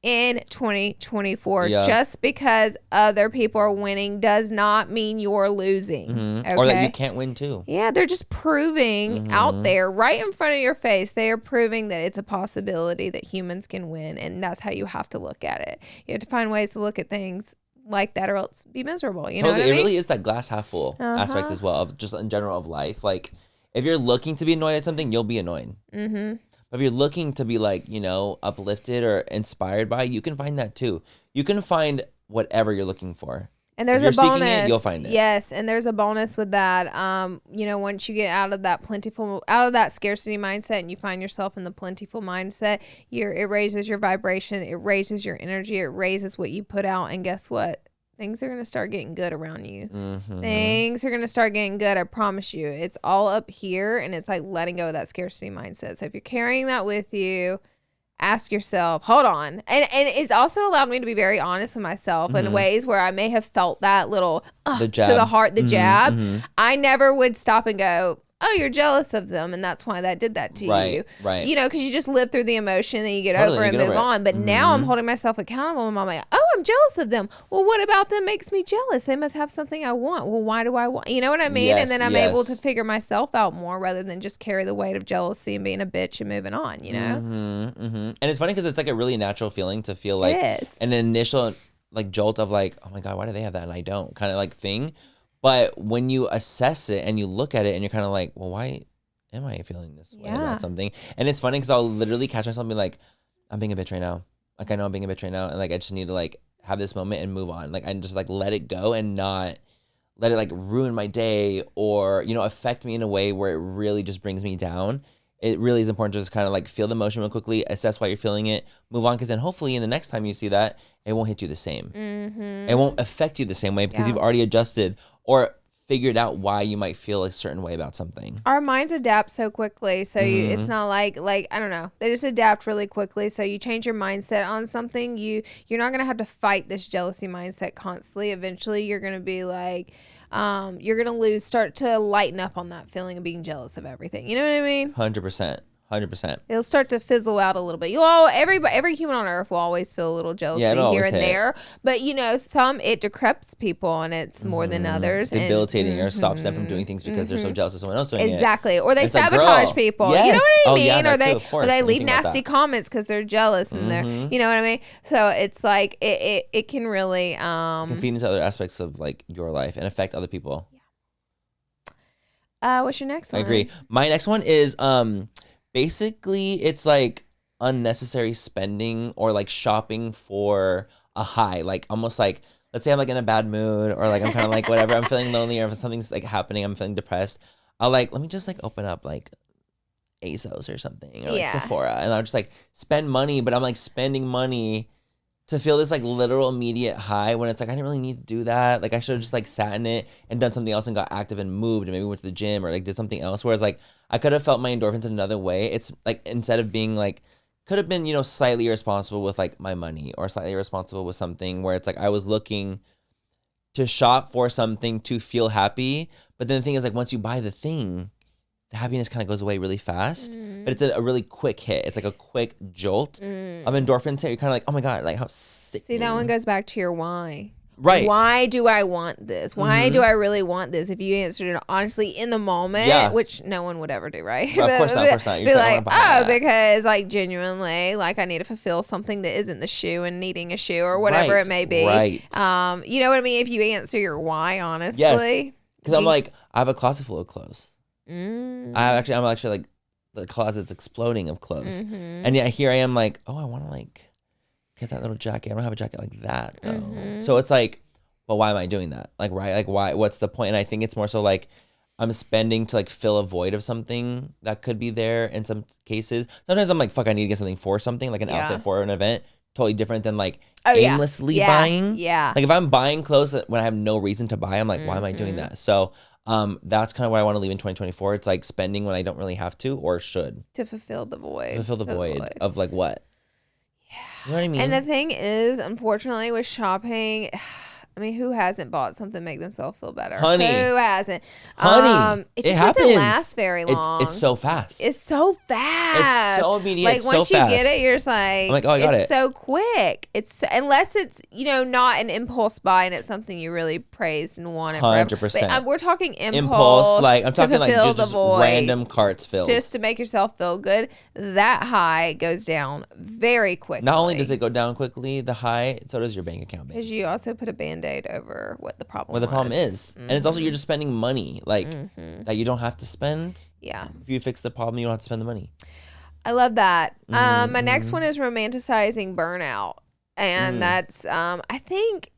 in 2024. Just because other people are winning does not mean you're losing. Okay? Or that you can't win too. Yeah, they're just proving out there right in front of your face. They are proving that it's a possibility that humans can win, and that's how you have to look at it. You have to find ways to look at things like that, or else be miserable. You know what I mean? It really is that glass half full aspect as well, of just in general of life. Like if you're looking to be annoyed at something, you'll be annoyed. But if you're looking to be like, uplifted or inspired by, you can find that too. You can find whatever you're looking for. And there's a bonus. Seeking it, you'll find it. Yes, and there's a bonus with that. Once you get out of that scarcity mindset and you find yourself in the plentiful mindset, it raises your vibration, it raises your energy, it raises what you put out, and guess what? Things are going to start getting good around you. Things are going to start getting good. I promise you. It's all up here, and it's like letting go of that scarcity mindset. So if you're carrying that with you, ask yourself, hold on. And it's also allowed me to be very honest with myself in ways where I may have felt that little to the heart, the jab. I never would stop and go, oh, you're jealous of them, and that's why that did that to you. Right. Because you just live through the emotion, and you get over and move on. But now I'm holding myself accountable, and I'm like, oh, I'm jealous of them. Well, what about them makes me jealous? They must have something I want. Well, why do I want? You know what I mean? Yes, and then I'm able to figure myself out more rather than just carry the weight of jealousy and being a bitch and moving on, And it's funny because it's like a really natural feeling to feel like an initial like jolt of like, oh my God, why do they have that and I don't, kind of like thing. But when you assess it and you look at it and you're kind of like, well, why am I feeling this way about something? And it's funny because I'll literally catch myself and be like, I'm being a bitch right now. Like, I know I'm being a bitch right now. And like, I just need to like have this moment and move on. Like, I just like let it go and not let it like ruin my day or, you know, affect me in a way where it really just brings me down. It really is important to just kind of like feel the emotion real quickly, assess why you're feeling it, move on. Because then hopefully in the next time you see that, it won't hit you the same. It won't affect you the same way because you've already adjusted or figured out why you might feel a certain way about something. Our minds adapt so quickly, so it's not like I don't know, they just adapt really quickly. So you change your mindset on something, you're not gonna have to fight this jealousy mindset constantly. Eventually you're gonna be like you're gonna start to lighten up on that feeling of being jealous of everything, you know what I mean? 100%. It'll start to fizzle out a little bit. Every human on earth will always feel a little jealousy here and there, but you know, it decreps people and it's more than others. Debilitating or stops them from doing things because they're so jealous of someone else doing it. Exactly. Or they sabotage people. Yes. You know what I mean? Yeah, or they leave nasty comments because they're jealous and they're, you know what I mean? So it's like it can really can feed into other aspects of like your life and affect other people. Yeah. What's your next one? I agree. My next one is basically it's like unnecessary spending or like shopping for a high. Like almost like, let's say I'm like in a bad mood or like I'm kind of like whatever, I'm feeling lonely or if something's like happening, I'm feeling depressed. I'll like, let me just like open up like ASOS or something or like Sephora and I'll just like spend money, but I'm like spending money to feel this like literal immediate high when it's like I didn't really need to do that. Like I should have just like sat in it and done something else and got active and moved and maybe went to the gym or like did something else. Whereas like I could have felt my endorphins in another way. It's like instead of being like could have been, you know, slightly irresponsible with like my money or slightly irresponsible with something where it's like I was looking to shop for something to feel happy. But then the thing is like once you buy the thing, the happiness kind of goes away really fast, but it's a really quick hit. It's like a quick jolt of endorphins hit. You're kind of like, oh my God, like how sick. See, that one goes back to your why. Right. Why do I want this? Why do I really want this? If you answered it honestly in the moment, which no one would ever do, right? Well, of course not. Of course not. Be like, because like genuinely, like I need to fulfill something that isn't the shoe and needing a shoe or whatever it may be. Right. You know what I mean? If you answer your why honestly. Yes. Because I'm like, I have a closet full of clothes. I'm actually like the closet's exploding of clothes, and yet here I am like, oh, I want to like get that little jacket. I don't have a jacket like that though. So it's like, well, why am I doing that? Like, right? Like, why? What's the point? And I think it's more so like I'm spending to like fill a void of something that could be there in some cases. Sometimes I'm like, fuck, I need to get something for something, like an outfit for an event. Totally different than like aimlessly buying. Yeah. Like if I'm buying clothes when I have no reason to buy, I'm like, why am I doing that? So that's kind of what I want to leave in 2024. It's like spending when I don't really have to or should. To fulfill the void. Fulfill the void of like what? Yeah. You know what I mean? And the thing is, unfortunately, with shopping, I mean, who hasn't bought something to make themselves feel better? Honey. Who hasn't? It just happens. doesn't last very long. It's so fast. It's so fast. It's so immediate. Like it's once so you fast. get it, you're just like, I'm like, oh, I got it's it. so quick. Unless it's, you know, not an impulse buy and it's something you really praised and wanted. 100%. But we're talking impulse. Like I'm talking like just void, random carts filled. just to make yourself feel good. That high goes down very quickly. Not only does it go down quickly, the high, so does your bank account. Because you also put a Band-Aid over what the problem is. And it's also you're just spending money like that you don't have to spend. Yeah. If you fix the problem, you don't have to spend the money. I love that. My next one is romanticizing burnout. And that's I think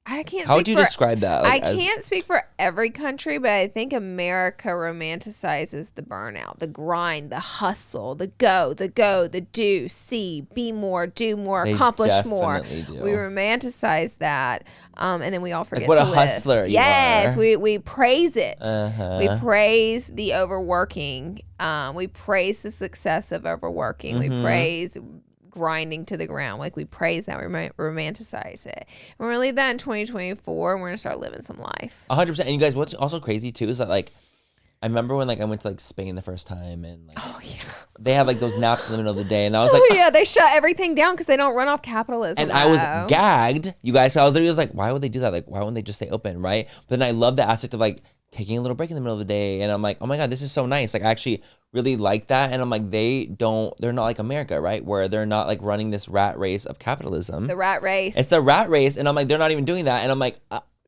I can't How would you describe that? Like, I can't speak for every country, but I think America romanticizes the burnout, the grind, the hustle, the go, the do, see, be more, do more, accomplish more. Do. We romanticize that, and then we all forget like what to a hustler live. You are. We praise it. We praise the overworking. We praise the success of overworking. We praise grinding to the ground. Like we praise that, we romanticize it. And we're gonna leave that in 2024 and we're gonna start living some life. 100%. And you guys, what's also crazy too is that like I remember when like I went to like Spain the first time and like they have like those naps in the middle of the day and I was like they shut everything down because they don't run off capitalism. And I was gagged, you guys. So I was literally like, why would they do that? Like why wouldn't they just stay open, right? But then I love the aspect of like taking a little break in the middle of the day and I'm like, oh my God, this is so nice. Like I actually really like that. And I'm like, they're not like America, right? Where they're not like running this rat race of capitalism. The rat race. It's the rat race. And I'm like, they're not even doing that. And I'm like,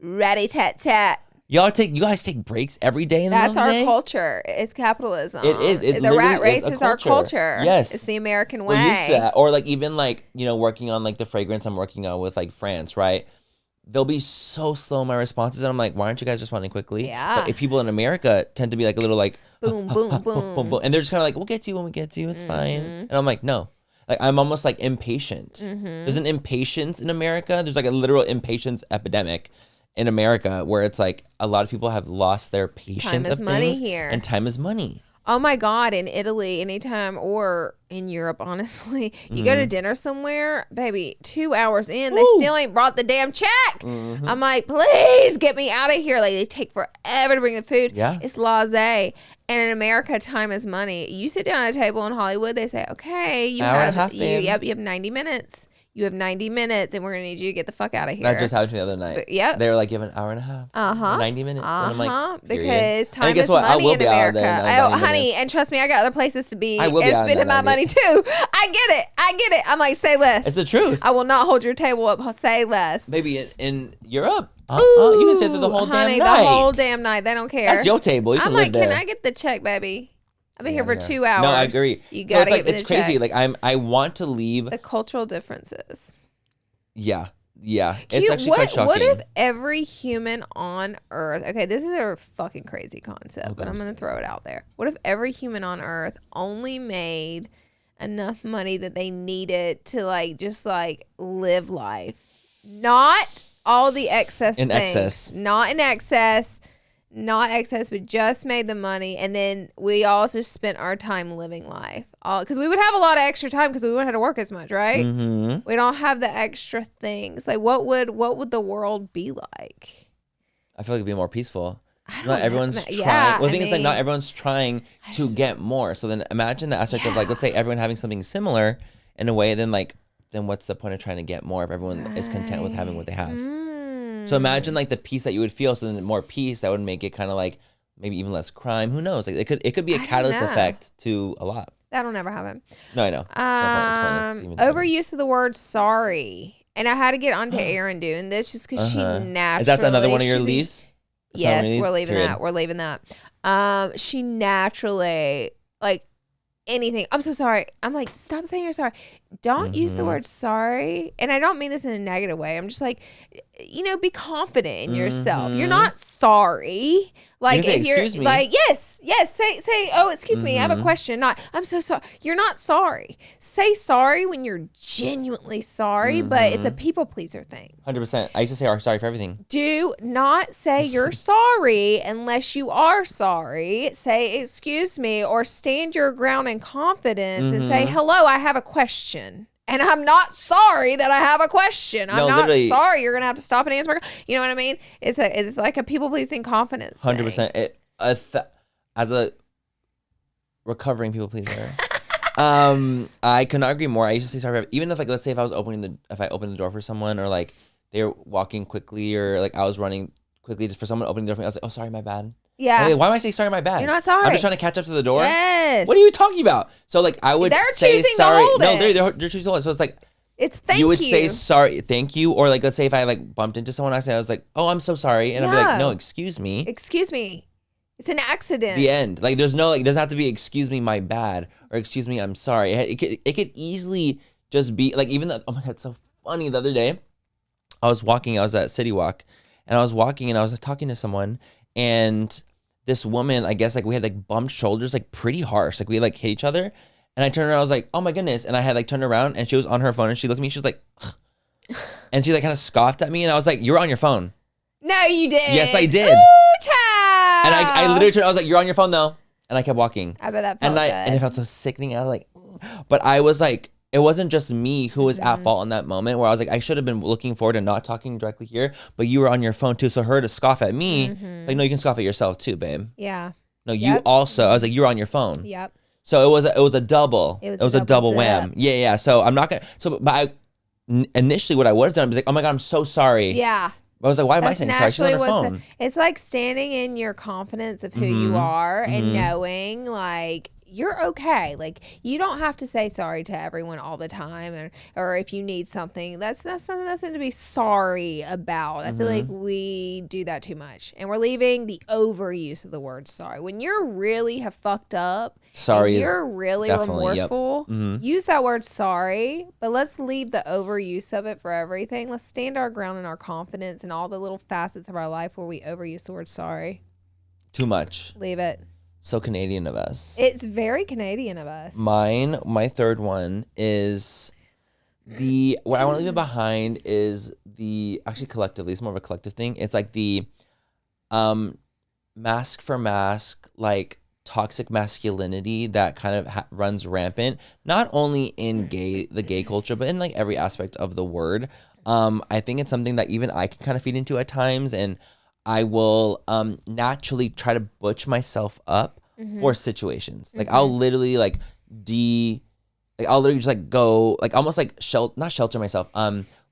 ratty tat tat. You guys take breaks every day in the That's middle of the our day? culture. It's capitalism. It is. It the rat race is is our culture. Yes. It's the American way. We're used to that. Or like even like, working on like the fragrance I'm working on with like France, right? They'll be so slow in my responses, and I'm like, why aren't you guys responding quickly? Yeah. But if people in America tend to be like a little like boom, boom, boom, and they're just kind of like, we'll get to you when we get to you. It's fine. And I'm like, no. Like I'm almost like impatient. There's an impatience in America. There's like a literal impatience epidemic in America where it's like a lot of people have lost their patience Time is of money things, here. and time is money. Oh my God, in Italy, anytime, or in Europe, honestly, you go to dinner somewhere, baby, 2 hours in, they still ain't brought the damn check. I'm like, please get me out of here. Like, they take forever to bring the food. Yeah. It's blasé. And in America, time is money. You sit down at a table in Hollywood, they say, okay, you Hour and a have, half, babe. you have 90 minutes. You have 90 minutes, and we're going to need you to get the fuck out of here. That just happened to me the other night. But, yep. They were like, you have an hour and a half. 90 minutes. And I'm like, because time and guess is what? I money will in be out of America. there in Oh, 90 honey, minutes. and trust me, I got other places to be I will be and out in spending my 90. money too. I get it. I'm like, say less. It's the truth. I will not hold your table up. Say less. Maybe in Europe, you can sit through the whole honey, damn night. the whole damn night. They don't care. That's your table. You can I'm live like, there. can I get the check, baby? I've been here for 2 hours. No, I agree. You So gotta it's like get me it's the crazy. check. Like I want to leave. The cultural differences. Yeah. It's actually quite shocking. What if every human on Earth? Okay, this is a fucking crazy concept, but I'm gonna throw it out there. What if every human on Earth only made enough money that they needed to just live life, not all the excess In things. excess. Not in excess, but just made the money, and then we all just spent our time living life, because we would have a lot of extra time because we wouldn't have to work as much, right? We don't have the extra things. Like, what would the world be like? I feel like it'd be more peaceful. I Not don't everyone's know. trying. Yeah, Well, the thing is, like, not everyone's trying to get more. So then imagine the aspect of, like, let's say everyone having something similar in a way, then what's the point of trying to get more if everyone is content with having what they have? So imagine like the peace that you would feel. So then more peace, that would make it kind of like maybe even less crime. Who knows? Like it could be a catalyst effect to a lot. That'll never happen. No, I know. Overuse of the word sorry. And I had to get onto Erin doing this just because she naturally. That's another one of your leaves? Yes, we're leaving that. We're leaving that. She naturally, like, anything. I'm so sorry. I'm like, stop saying you're sorry. Don't use the word sorry. And I don't mean this in a negative way. I'm just like, be confident in yourself. You're not sorry. Like, if you're like, yes, say, oh, excuse me, I have a question. Not, I'm so sorry. You're not sorry. Say sorry when you're genuinely sorry, but it's a people pleaser thing. 100%. I used to say sorry for everything. Do not say you're sorry unless you are sorry. Say, excuse me, or stand your ground in confidence and say, hello, I have a question. And I'm not sorry that I have a question. I'm not sorry you're going to have to stop and answer. You know what I mean? It's like a people-pleasing confidence 100%. As a recovering people-pleaser, I cannot agree more. I used to say sorry. Even if, like, let's say if I opened the door for someone, or like they were walking quickly, or like I was running quickly just for someone opening the door for me, I was like, oh, sorry, my bad. Yeah. Like, why am I saying sorry, my bad? You're not sorry. I'm just trying to catch up to the door. Yes. What are you talking about? So like I would say sorry. No, they're choosing to hold it. So it's like thank you. You would say sorry, thank you, or like let's say if I like bumped into someone, I was like, oh, I'm so sorry, and I'd be like, no, excuse me. Excuse me. It's an accident. The end. Like there's no it doesn't have to be excuse me, my bad, or excuse me, I'm sorry. It could easily just be like, even though, oh my God, it's so funny. The other day, I was at City Walk, and I was walking and I was talking to someone, and this woman, I guess, like we had like bumped shoulders, like pretty harsh. Like we like hit each other. And I turned around, I was like, oh my goodness. And I had like turned around, and she was on her phone, and she looked at me, she was like, ugh. And she like kind of scoffed at me, and I was like, you're on your phone. No, you did. Yes, I did. Ooh, child. And I literally turned, I was like, you're on your phone though. And I kept walking. I bet that felt good. And it felt so sickening. I was like, but I was like, it wasn't just me who was at fault in that moment, where I was like, I should have been looking forward to not talking directly here, but you were on your phone too. So her to scoff at me, like, no, you can scoff at yourself too, babe. Yeah. No, you also, I was like, you're on your phone. Yep. So it was a double. It was a double wham. Yeah. So I'm not gonna. So, but initially, what I would have done was like, oh my God, I'm so sorry. Yeah. I was like, why am I saying sorry? She's on her phone. It's like standing in your confidence of who you are and knowing, like, you're okay. Like, you don't have to say sorry to everyone all the time, or if you need something, that's something to be sorry about. I feel like we do that too much, and we're leaving the overuse of the word sorry. When you're really have fucked up, sorry, you're really remorseful, use that word sorry, but let's leave the overuse of it for everything. Let's stand our ground in our confidence and all the little facets of our life where we overuse the word sorry. Too much. Leave it. So Canadian of us. It's very Canadian of us. My third one is what I want to leave it behind is actually collectively, it's more of a collective thing. It's like the mask for mask, like toxic masculinity that kind of runs rampant, not only in the gay culture, but in like every aspect of the word. I think it's something that even I can kind of feed into at times, and I will naturally try to butch myself up for situations. Like I'll literally I'll literally just like go like almost like not shelter myself,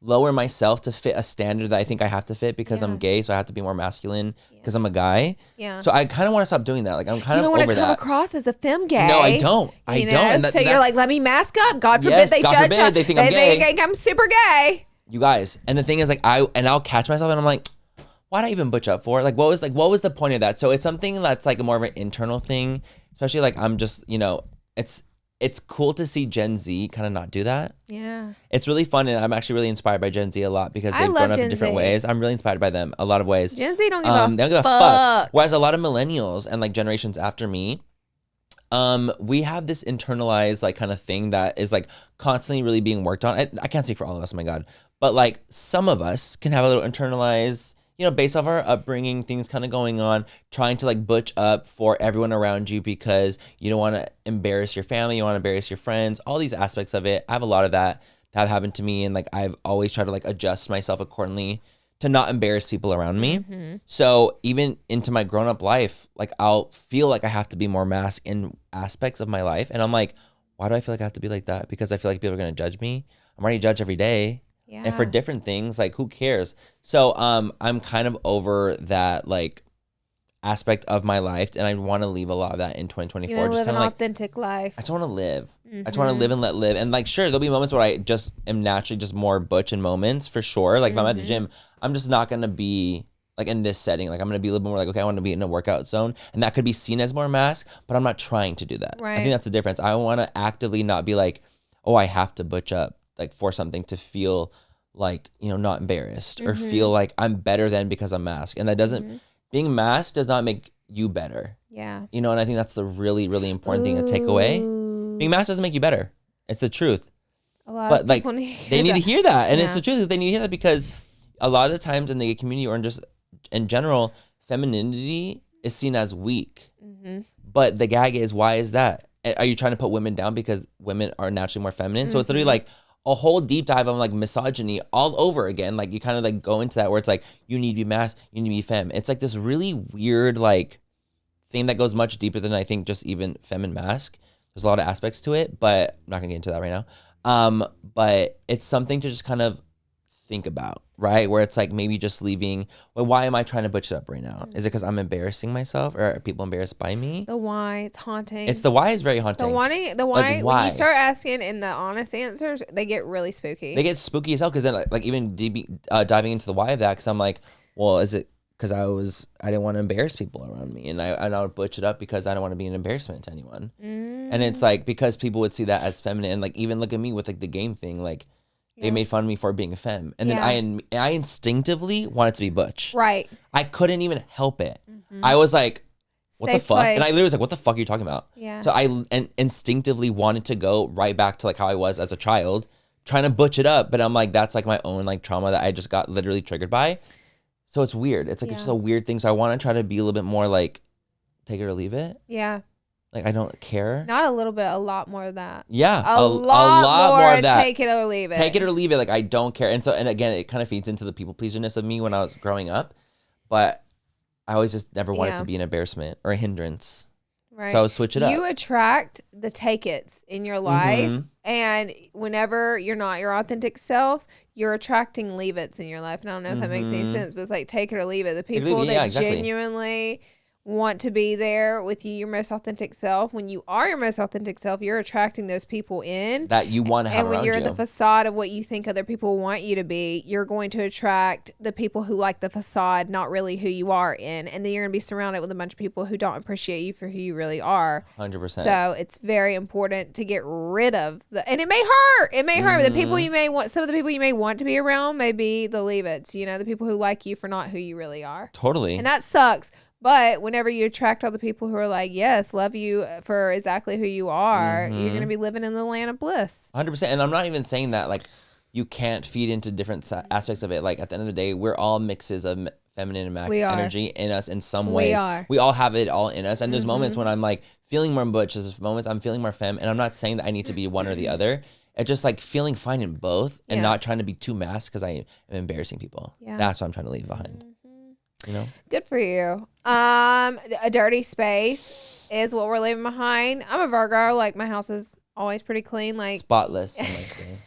lower myself to fit a standard that I think I have to fit because I'm gay, so I have to be more masculine because I'm a guy. Yeah. So I kind of want to stop doing that. Like I'm kind of over that. You don't want to come across as a femme gay. No, I don't. I don't. And so you're like, let me mask up. God forbid they judge. They think I'm gay. They think I'm super gay. You guys. And the thing is, like, I'll catch myself and I'm like, why'd I even butch up for? Like, what was the point of that? So it's something that's like more of an internal thing, especially like I'm just, it's cool to see Gen Z kind of not do that. Yeah. It's really fun, and I'm actually really inspired by Gen Z a lot because they've grown up in different ways. I'm really inspired by them a lot of ways. Gen Z don't give a fuck. Whereas a lot of millennials and like generations after me, we have this internalized like kind of thing that is like constantly really being worked on. I can't speak for all of us, oh my God. But like some of us can have a little internalized, based off our upbringing, things kind of going on, trying to like butch up for everyone around you because you don't want to embarrass your family, you want to embarrass your friends, all these aspects of it. I have a lot of that have happened to me, and like I've always tried to like adjust myself accordingly to not embarrass people around me. So even into my grown-up life, like I'll feel like I have to be more masked in aspects of my life, and I'm like, why do I feel like I have to be like that? Because I feel like people are going to judge me. I'm already judged every day. Yeah. And for different things, like who cares? So I'm kind of over that like aspect of my life, and I want to leave a lot of that in 2024. You just live an authentic life. I just want to live. I just want to live and let live. And like, sure, there'll be moments where I just am naturally just more butch in moments for sure. Like if I'm at the gym, I'm just not gonna be like in this setting. Like I'm gonna be a little bit more like, okay, I want to be in a workout zone, and that could be seen as more mask, but I'm not trying to do that. Right. I think that's the difference. I want to actively not be like, oh, I have to butch up like for something to feel like, not embarrassed or feel like I'm better than because I'm masked. And that doesn't, being masked does not make you better. Yeah. And I think that's the really, really important thing to take away. Being masked doesn't make you better. It's the truth. But like they need to hear that. And it's the truth. They need to hear that because a lot of the times in the gay community or just in general, femininity is seen as weak. But the gag is, why is that? Are you trying to put women down because women are naturally more feminine? So it's literally like a whole deep dive of like misogyny all over again. Like you kind of like go into that where it's like, you need to be masked, you need to be femme. It's like this really weird like thing that goes much deeper than I think just even femme and mask. There's a lot of aspects to it, but I'm not gonna get into that right now. But it's something to just kind of think about, right? Where it's like maybe just leaving, well, why am I trying to butch it up right now? Is it because I'm embarrassing myself, or are people embarrassed by me? The why, it's haunting. It's the why is very haunting. The why, like, when you start asking in the honest answers, they get really spooky. They get spooky as hell, because then like even diving into the why of that, because I'm like, well, is it because I didn't want to embarrass people around me, and I would butch it up because I don't want to be an embarrassment to anyone. And it's like, because people would see that as feminine, and like even look at me with like the game thing, like they made fun of me for being a femme, and then I instinctively wanted to be butch. Right. I couldn't even help it. I was like, what the fuck? Place. And I literally was like, what the fuck are you talking about? Yeah. So I instinctively wanted to go right back to like how I was as a child, trying to butch it up, but I'm like, that's like my own like trauma that I just got literally triggered by. So it's weird. It's like it's just a weird thing. So I want to try to be a little bit more like, take it or leave it. Yeah. Like, I don't care. Not a little bit, a lot more of that. Yeah. A lot more of that. Take it or leave it. Take it or leave it. Like, I don't care. And so, and again, it kind of feeds into the people pleaserness of me when I was growing up. But I always just never wanted to be an embarrassment or a hindrance. Right. So I would switch it up. You attract the take-its in your life. And whenever you're not your authentic selves, you're attracting leave-its in your life. And I don't know if that makes any sense, but it's like take it or leave it. The people that genuinely want to be there with you, your most authentic self. When you are your most authentic self, you're attracting those people in that you want to have around you. And when you're the facade of what you think other people want you to be, you're going to attract the people who like the facade, not really who you are in. And then you're going to be surrounded with a bunch of people who don't appreciate you for who you really are. 100%. So it's very important to get rid of and it may hurt. It may hurt. The people you may want, some of the people you may want to be around may be the leave-its, the people who like you for not who you really are. Totally. And that sucks. But whenever you attract all the people who are like, yes, love you for exactly who you are, you're going to be living in the land of bliss. 100%. And I'm not even saying that like you can't feed into different aspects of it. Like at the end of the day, we're all mixes of feminine and masculine energy in us in some ways. We all have it all in us. And there's moments when I'm like feeling more butch. There's moments I'm feeling more femme. And I'm not saying that I need to be one or the other. It's just like feeling fine in both and not trying to be too masked because I am embarrassing people. Yeah. That's what I'm trying to leave behind. Good for you. A dirty space is what we're leaving behind. I'm a Virgo. Like my house is always pretty clean, like spotless. I might say.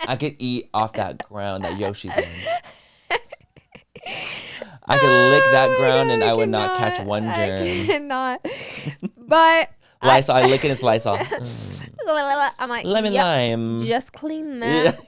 I could eat off that ground that Yoshi's in. I could lick that ground and I would not catch one germ. I cannot. But Lysol. I lick it, it's Lysol. I'm like, lemon lime. Just clean that.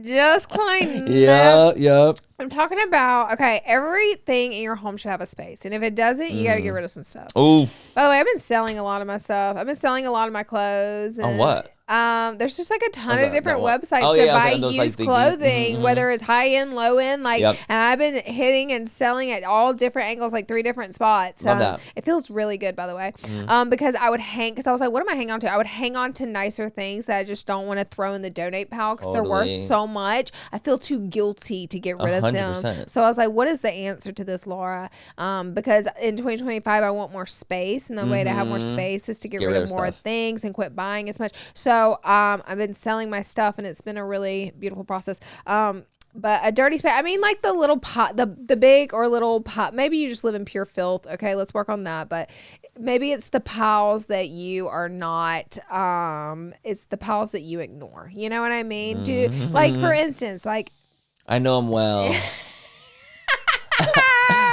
Just clean that. Yep. I'm talking about, okay, everything in your home should have a space. And if it doesn't, you got to get rid of some stuff. Oh. By the way, I've been selling a lot of my stuff. I've been selling a lot of my clothes. On what? There's just like a ton of different websites that buy used clothing, whether it's high end, low end. Like, and I've been hitting and selling at all different angles, like 3 different spots. Love that. It feels really good, by the way. Because I would because I was like, what am I hanging on to? I would hang on to nicer things that I just don't want to throw in the donate pile because they're worth so much. I feel too guilty to get rid of them. So I was like, what is the answer to this, Laura? Because in 2025, I want more space. And the way to have more space is to get rid of more things and quit buying as much. So I've been selling my stuff and it's been a really beautiful process. But a dirty space, I mean like the little pot, the big or little pot. Maybe you just live in pure filth. Okay, let's work on that. But maybe it's the piles that you are not, it's the piles that you ignore. You know what I mean? Like for instance, like. I know them well.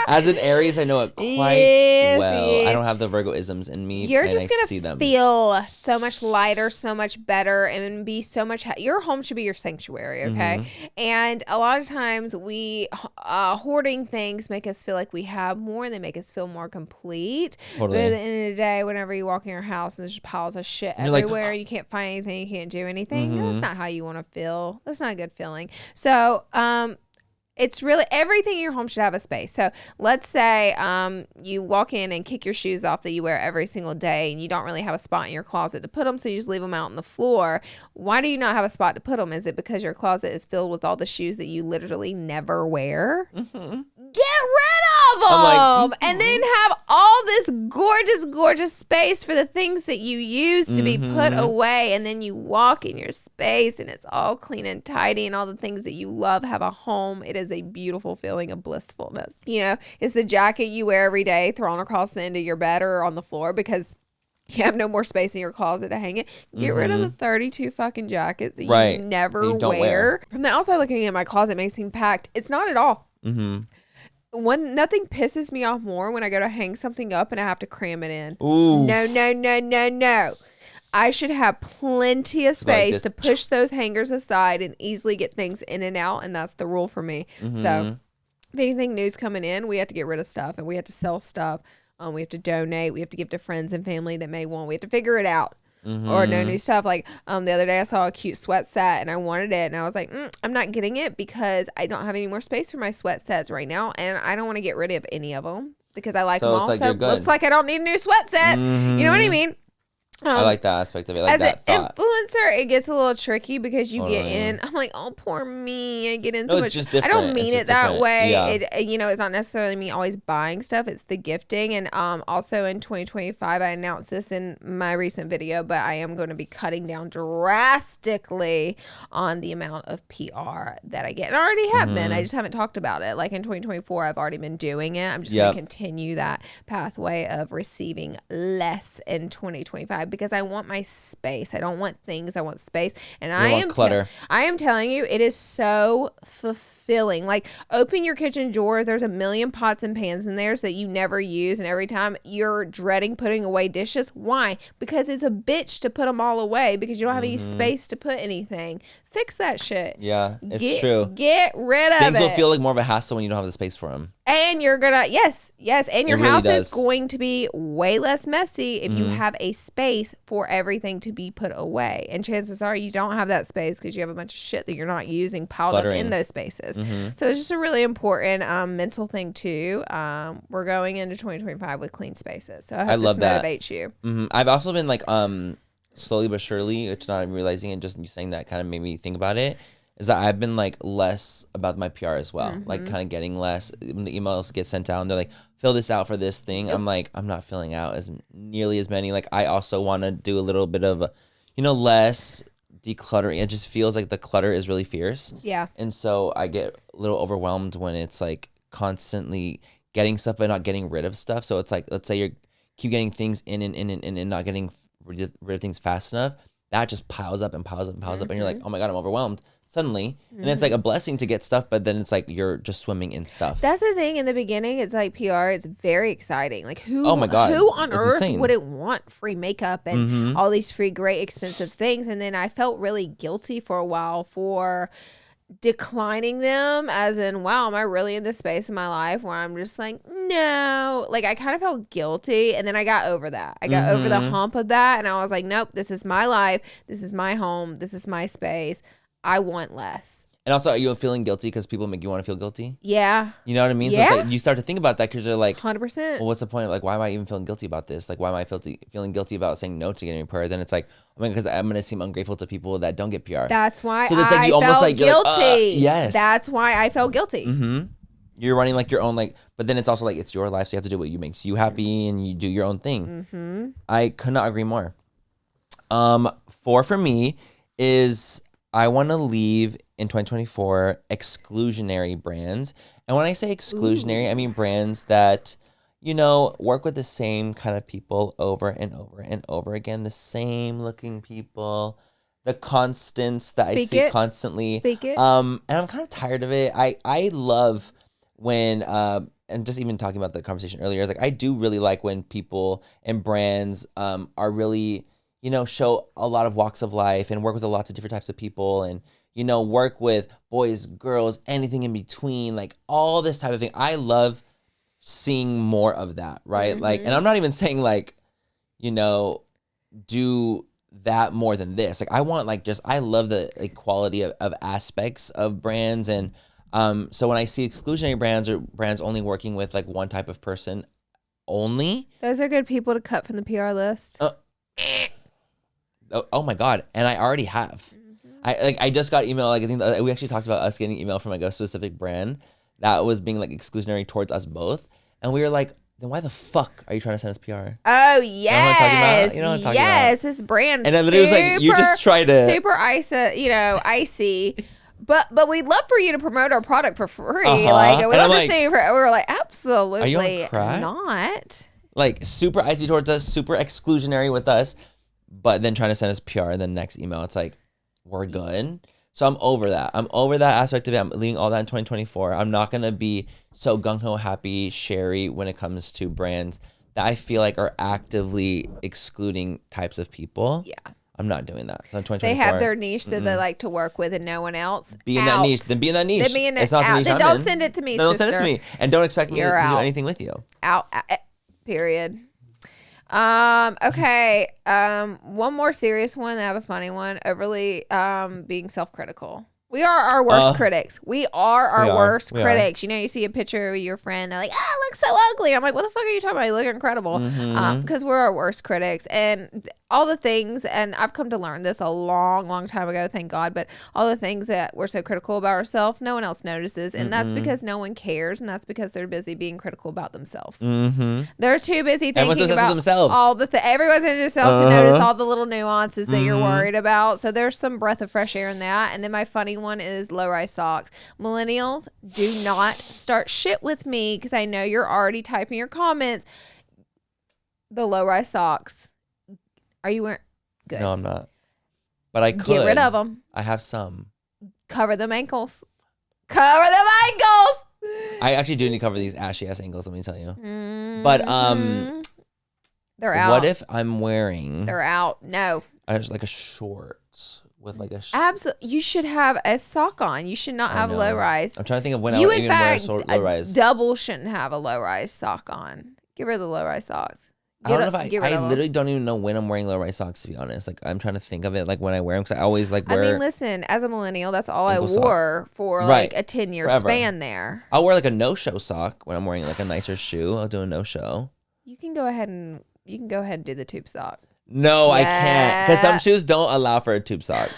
As an Aries, I know it quite well. Yes. I don't have the Virgo-isms in me. You're just going to feel so much lighter, so much better, and be so much... Your home should be your sanctuary, okay? And a lot of times we... hoarding things make us feel like we have more, and they make us feel more complete. Totally. But at the end of the day, whenever you walk in your house and there's just piles of shit everywhere, like, you can't find anything, you can't do anything, that's not how you want to feel. That's not a good feeling. So... it's really everything in your home should have a space. So let's say you walk in and kick your shoes off that you wear every single day and you don't really have a spot in your closet to put them, so you just leave them out on the floor. Why do you not have a spot to put them? Is it because your closet is filled with all the shoes that you literally never wear? Get rid of them! And then have all this gorgeous, gorgeous space for the things that you use to be put away. And then you walk in your space and it's all clean and tidy and all the things that you love have a home. It is a beautiful feeling of blissfulness. It's the jacket you wear every day thrown across the end of your bed or on the floor because you have no more space in your closet to hang it. Get rid of the 32 fucking jackets that you never wear. From the outside looking in, my closet may seem packed. It's not at all. Nothing pisses me off more when I go to hang something up and I have to cram it in. Ooh. No. I should have plenty of space to push those hangers aside and easily get things in and out, and that's the rule for me. So if anything new's coming in, we have to get rid of stuff, and we have to sell stuff. We have to donate. We have to give to friends and family that may want. We have to figure it out. Or no new stuff. Like the other day I saw a cute sweat set and I wanted it and I was like, I'm not getting it because I don't have any more space for my sweat sets right now and I don't want to get rid of any of them because I like them all. So it looks like I don't need a new sweat set. You know what I mean? I like that aspect of it. Like as that an influencer, it gets a little tricky because you get in. I'm like, oh, poor me. I get in so much. Just different. I don't mean it that way. Yeah. It's not necessarily me always buying stuff. It's the gifting. And also in 2025, I announced this in my recent video, but I am going to be cutting down drastically on the amount of PR that I get. And I already have been. I just haven't talked about it. Like in 2024, I've already been doing it. I'm just going to continue that pathway of receiving less in 2025 because I want my space. I don't want things. I want space. And I am clutter. I am telling you, it is so fulfilling. Like, open your kitchen drawer. There's a million pots and pans in there that you never use. And every time you're dreading putting away dishes. Why? Because it's a bitch to put them all away because you don't have any space to put anything. Fix that shit. Yeah, it's true. Get rid of Things it. will feel like more of a hassle when you don't have the space for them. And you're gonna, yes, and your house is going to be way less messy if you have a space for everything to be put away. And chances are you don't have that space because you have a bunch of shit that you're not using piled up in those spaces. So it's just a really important mental thing too. We're going into 2025 with clean spaces. So I hope this motivates you. I've also been like slowly but surely, which not even realizing it, just you saying that kind of made me think about it, is that I've been like less about my PR as well. Like kind of getting less when the emails get sent out and they're like, fill this out for this thing. I'm like, I'm not filling out as nearly as many. Like I also want to do a little bit of, less decluttering. It just feels like the clutter is really fierce. Yeah. And so I get a little overwhelmed when it's like constantly getting stuff but not getting rid of stuff. So it's like, let's say you keep getting things in and not getting rid of things fast enough. That just piles up and piles up and piles up. And you're like, oh my God, I'm overwhelmed suddenly. And it's like a blessing to get stuff, but then it's like you're just swimming in stuff. That's the thing. In the beginning, it's like PR. It's very exciting. Like who on earth insane. Wouldn't want free makeup and all these free, great, expensive things? And then I felt really guilty for a while for declining them, as in, wow, am I really in this space in my life where I'm just like, no, like I kind of felt guilty. And then I got over that. I got over the hump of that. And I was like, nope, this is my life. This is my home. This is my space. I want less. And also, are you feeling guilty because people make you want to feel guilty? Yeah. You know what I mean? Yeah. So it's like you start to think about that because you're like, 100%. Well, what's the point of like, why am I even feeling guilty about this? Like, why am I feeling guilty about saying no to getting PR? Then it's like, because I'm going to seem ungrateful to people that don't get PR. That's why so it's like you almost like guilty. Like, yes. That's why I felt guilty. You're running like your own, like, but then it's also like, it's your life. So you have to do what makes you happy and you do your own thing. I could not agree more. 4 for me is I want to leave in 2024 exclusionary brands. And when I say exclusionary, I mean brands that, work with the same kind of people over and over and over again, the same looking people, the constants that I see constantly. And I'm kind of tired of it. I love when, and just even talking about the conversation earlier, I was like, I do really like when people and brands are really, show a lot of walks of life and work with lots of different types of people and, work with boys, girls, anything in between, like all this type of thing. I love seeing more of that, right? Like, and I'm not even saying like, do that more than this. Like I want like I love the quality of aspects of brands. And so when I see exclusionary brands or brands only working with like one type of person only. Those are good people to cut from the PR list. Oh my God. And I already have. I just got email, like I think we actually talked about us getting email from like a specific brand that was being like exclusionary towards us both. And we were like, then why the fuck are you trying to send us PR? Oh, yes. You know what I'm talking yes. about? This brand. And then literally was like, you just try to. Super icy. But we'd love for you to promote our product for free. Like, we love to see. We were like, absolutely are you on crack? Not. Like super icy towards us, super exclusionary with us, but then trying to send us PR. And then next email, it's like, we're good. So I'm over that. I'm over that aspect of it. I'm leaving all that in 2024. I'm not going to be so gung-ho happy, sherry when it comes to brands that I feel like are actively excluding types of people. Yeah. I'm not doing that. So in 2024, they have their niche that they like to work with and no one else. Be in that niche. Then be in that niche. It's not the niche I'm in. Don't send it to me, Don't send it to me. And don't expect me to do anything with you. Period. Okay. One more serious one. I have a funny one. Overly being self-critical. We are our worst critics. We are our worst critics. You see a picture of your friend, they're like, oh, it looks so ugly. I'm like, what the fuck are you talking about? You look incredible. Because we're our worst critics. And all the things, and I've come to learn this a long, long time ago, thank God, but all the things that we're so critical about ourselves, no one else notices. And that's because no one cares. And that's because they're busy being critical about themselves. They're too busy thinking about themselves. All the everyone's in themselves to notice all the little nuances that you're worried about. So there's some breath of fresh air in that. And then my funny one is low-rise socks. Millennials, do not start shit with me because I know you're already typing your comments. The low-rise socks. Are you wearing? Good. No, I'm not. But I could. Get rid of them. I have some. Cover them ankles. Cover them ankles. I actually do need to cover these ashy ass ankles. Let me tell you. But they're out. What if I'm wearing? They're out. No. Like a short with like a. Absolutely. You should have a sock on. You should not have a low rise. I'm trying to think of when I would even wear a low rise. Double shouldn't have a low rise sock on. Get rid of the low rise socks. I don't know if I literally don't even know when I'm wearing low rise socks, to be honest. Like, I'm trying to think of it, like, when I wear them, because I always, like, wear... I mean, listen, as a millennial, that's all I wore for, like, a 10-year span there. I'll wear, like, a no-show sock when I'm wearing, like, a nicer shoe. I'll do a no-show. You can go ahead and do the tube sock. No, I can't, because some shoes don't allow for a tube sock.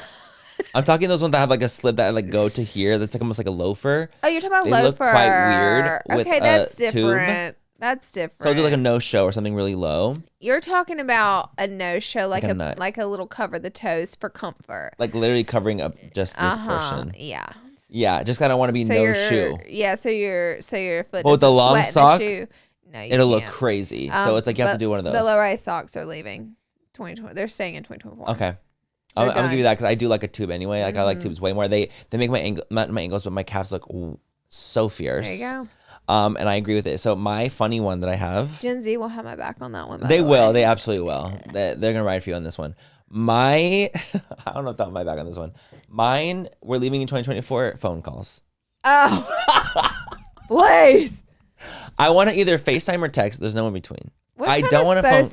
I'm talking those ones that have, like, a slip that, like, go to here. That's, like, almost like a loafer. Oh, you're talking about loafer. They look quite weird with that's different. Tube. That's different. So I'll do like a no-show or something really low. You're talking about a no-show, like a little cover the toes for comfort. Like literally covering up just this portion. Yeah. Yeah, just kind of want to be no shoe. Yeah, so your foot. But with the long sock, no, it'll look crazy. So it's like you have to do one of those. The low-rise socks are leaving 2020. They're staying in 2024. Okay. I'm gonna give you that because I do like a tube anyway. Like I like tubes way more. They make my ankles, but my calves look so fierce. There you go. And I agree with it. So my funny one that I have, Gen Z will have my back on that one. They will. They absolutely will. They're gonna ride for you on this one. I don't know if I'll have my back on this one. Mine, we're leaving in 2024 phone calls. Oh, please. I want to either FaceTime or text. There's no in between. I don't want a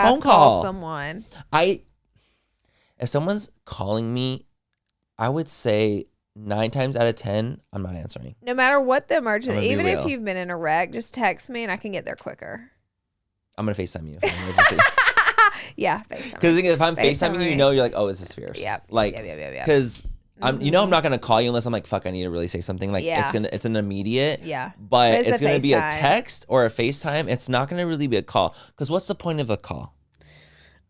phone call. Someone. If someone's calling me, I would say 9 times out of 10, I'm not answering. No matter what the emergency, even if you've been in a wreck, just text me and I can get there quicker. I'm going to FaceTime you if I'm in an emergency. Yeah, FaceTime. Because if I'm FaceTiming you, you know, you're like, oh, this is fierce. Yeah. Like, because I'm not going to call you unless I'm like, fuck, I need to really say something. Like, it's an immediate. Yeah. But it's going to be a text or a FaceTime. It's not going to really be a call. Because what's the point of a call?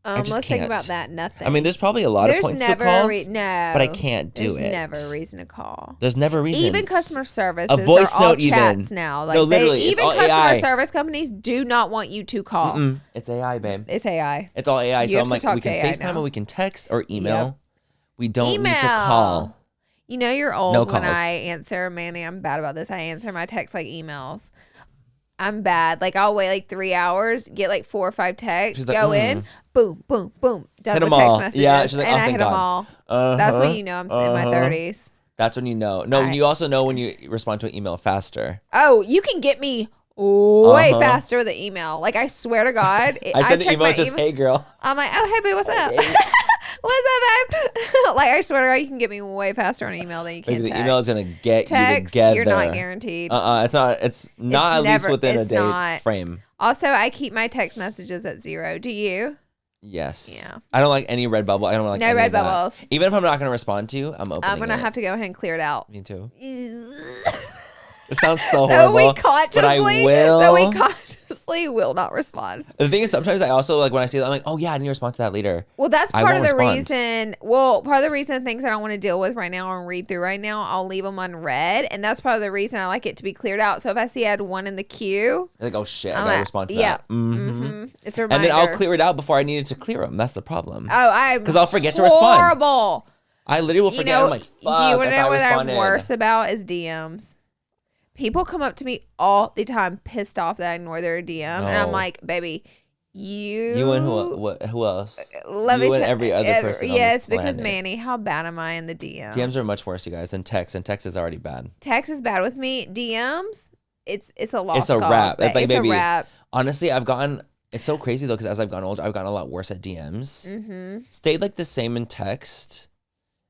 Let's think about that. Nothing. I mean, there's probably a lot of points to calls, no, but I can't do there's it. There's never a reason to call. There's never a reason. Even customer service, a voice are all note, chats even now. Like no, literally, even customer AI. Service companies do not want you to call. It's AI, babe. It's AI. It's all AI. So I'm like, we can FaceTime now. and we can text or email. Yep. We don't need to call. You know you're old when I answer, Manny. I'm bad about this. I answer my texts like emails. I'm bad. Like I'll wait like 3 hours, get like 4 or 5 texts, go in, boom, boom, boom, done with text messages, yeah, she's like, and I hit them all. That's when you know I'm in my 30s. That's when you know. No, you also know when you respond to an email faster. Oh, you can get me way faster with an email. Like I swear to God, I send the email just, hey girl. I'm like, oh hey boo, what's up? What's up, babe? Like I swear to God, you can get me way faster on email than you can text. The email is gonna get text, you together. You're not guaranteed. It's not. It's not at least within a day frame. Also, I keep my text messages at 0. Do you? Yes. Yeah. I don't like any red bubble. I don't like no red bubbles. Even if I'm not gonna respond to you, I'm opening I'm gonna have to go ahead and clear it out. Me too. It sounds so horrible. We consciously will not respond. The thing is, sometimes I also like when I see that, I'm like, oh yeah, I need to respond to that later. Well, that's part of the reason. Well, part of the reason things I don't want to deal with right now and read through right now, I'll leave them unread, and that's part of the reason I like it to be cleared out. So if I see I had one in the queue, you're like, oh shit, I gotta respond to that. Yeah, it's a reminder. And then I'll clear it out before I needed to clear them. That's the problem. Oh, because I'll forget to respond. Horrible. I literally will forget. I'm like, fuck. Do you want to know what I'm worse about? Is DMs. People come up to me all the time pissed off that I ignore their DM. And I'm like, baby, you and who else? Let you me and every other person. Yes, because Manny, how bad am I in the DMs? DMs are much worse, you guys, than text. And text is already bad. Text is bad with me. DMs, it's a lost It's a cause, wrap. It's like, baby, a wrap. Honestly, it's so crazy though, because as I've gotten older, I've gotten a lot worse at DMs. Stayed like the same in text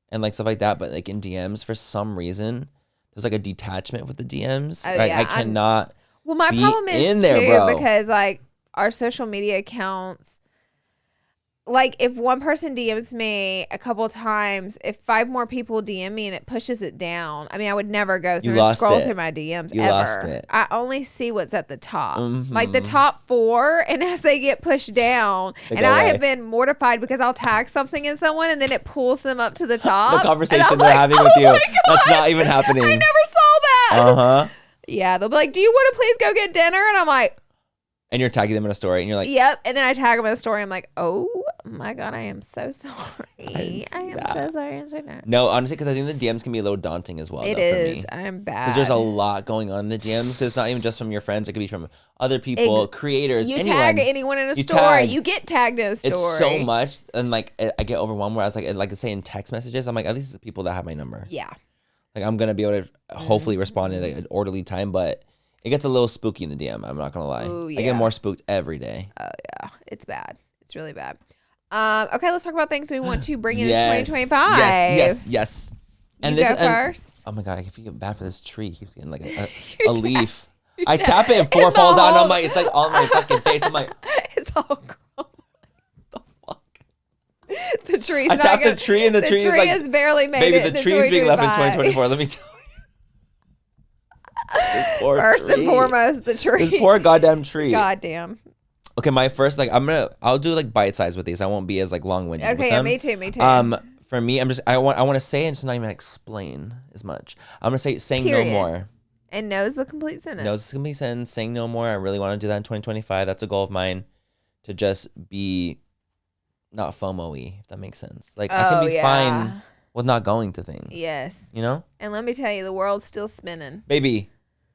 and like stuff like that, but like in DMs, for some reason, there's like a detachment with the DMs. Oh, yeah. I cannot. Well, my problem is in there, too, bro. because like our social media accounts, like if one person DMs me a couple of times, if 5 more people DM me and it pushes it down, I mean, I would never go through and scroll through my DMs ever. Lost it. I only see what's at the top, like the top 4, and as they get pushed down, and I have been mortified because I'll tag something in someone and then it pulls them up to the top. The conversation they're having with you. That's not even happening. I never saw that. Yeah, they'll be like, do you want to please go get dinner? And I'm like, and you're tagging them in a story and you're like, yep. And then I tag them in a story. I'm like, oh my God, I am so sorry. I am so sorry. No, honestly, because I think the DMs can be a little daunting as well. It is. For me. I'm bad. Because there's a lot going on in the DMs. Because it's not even just from your friends. It could be from other people, creators, anyone. You tag anyone in a story. You get tagged in a story. It's so much. And like, I get overwhelmed where I was like say in text messages, I'm like, at least it's the people that have my number. Yeah. Like, I'm going to be able to hopefully respond in an orderly time. But it gets a little spooky in the DM. I'm not going to lie. Ooh, yeah. I get more spooked every day. Oh, yeah. It's bad. It's really bad. Okay, let's talk about things we want to bring in 2025. Yes. And you go first. Oh my God, I feel bad for this tree. It keeps getting like a leaf. I tap it and four fall down on my. It's like on my fucking face. I'm like, it's all crumbling. The fuck. The tree's. I tapped the tree and the tree is barely made it. Baby, the tree is being left in 2024. Let me tell you. First and foremost, the tree. This poor goddamn tree. Goddamn. Okay, my first I'll do like bite size with these. I won't be as like long-winded. Okay, with them. me too. For me, I want to say and just not even explain as much. I'm gonna say saying Period. no more. And no is the complete sentence. No is the complete sentence. Saying no more. I really want to do that in 2025. That's a goal of mine, to just be not FOMO-y, if that makes sense. Like I can be fine with not going to things. Yes. You know. And let me tell you, the world's still spinning. Baby.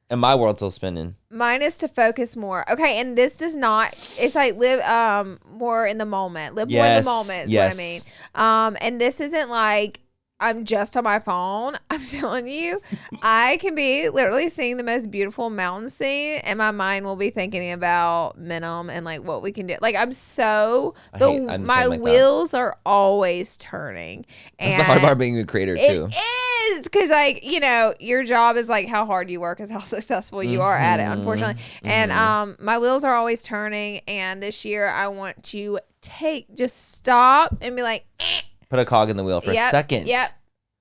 And my world's still spinning. Mine is to focus more. Okay, and this does not. It's like live more in the moment. Live more in the moment is what I mean. And this isn't like I'm just on my phone. I'm telling you, I can be literally seeing the most beautiful mountain scene, and my mind will be thinking about Minim and like what we can do. Like I'm my wheels are always turning. And that's the hard part being a creator too. It is, because like your job is like how hard you work is how successful you are at it, unfortunately. And my wheels are always turning, and this year I want to just stop and be like. Put a cog in the wheel for a second. Yep.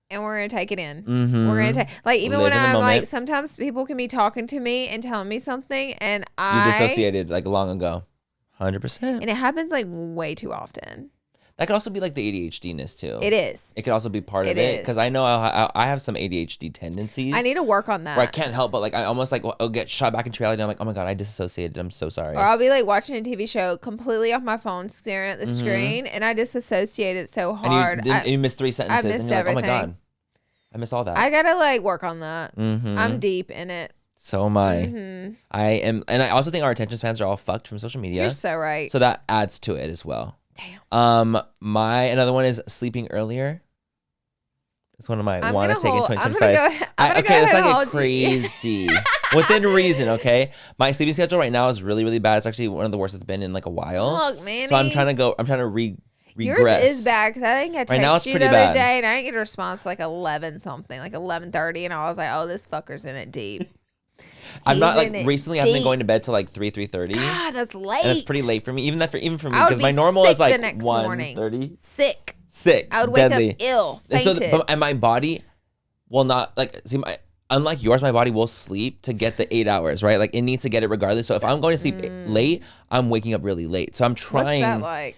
And we're going to take it in. We're going to take, like, even when I'm like, sometimes people can be talking to me and telling me something, and you dissociated like long ago. 100%. And it happens like way too often. That could also be like the ADHD-ness too. It is. It could also be part of it. Because I know I have some ADHD tendencies. I need to work on that. Where I can't help but like, I almost like, I'll get shot back into reality. And I'm like, oh my God, I disassociated. I'm so sorry. Or I'll be like watching a TV show completely off my phone, staring at the screen. And I disassociated so hard. And you missed 3 sentences. I missed and you're everything. Like, oh my God. I missed all that. I got to like work on that. I'm deep in it. So am I. I am. And I also think our attention spans are all fucked from social media. You're so right. So that adds to it as well. Damn. Another one is sleeping earlier. It's one of my want to take in 2025. Okay, let's not get crazy. Within reason, okay? My sleeping schedule right now is really, really bad. It's actually one of the worst it's been in like a while. Look, Manny. So I'm trying to regress. Yours is bad, because I think I texted you the other bad. day and I didn't get a response like 11 something, like 11:30, and I was like, oh, this fucker's in it deep. I'm not like recently. I've been going to bed till like 3:30. God, that's late. And that's pretty late for me. Even for me, because my normal is like 1:30. Sick. I would wake up ill, fainted. And my body will not unlike yours. My body will sleep to get the 8 hours, right? Like it needs to get it regardless. So if I'm going to sleep late, I'm waking up really late. So I'm trying. What's that like?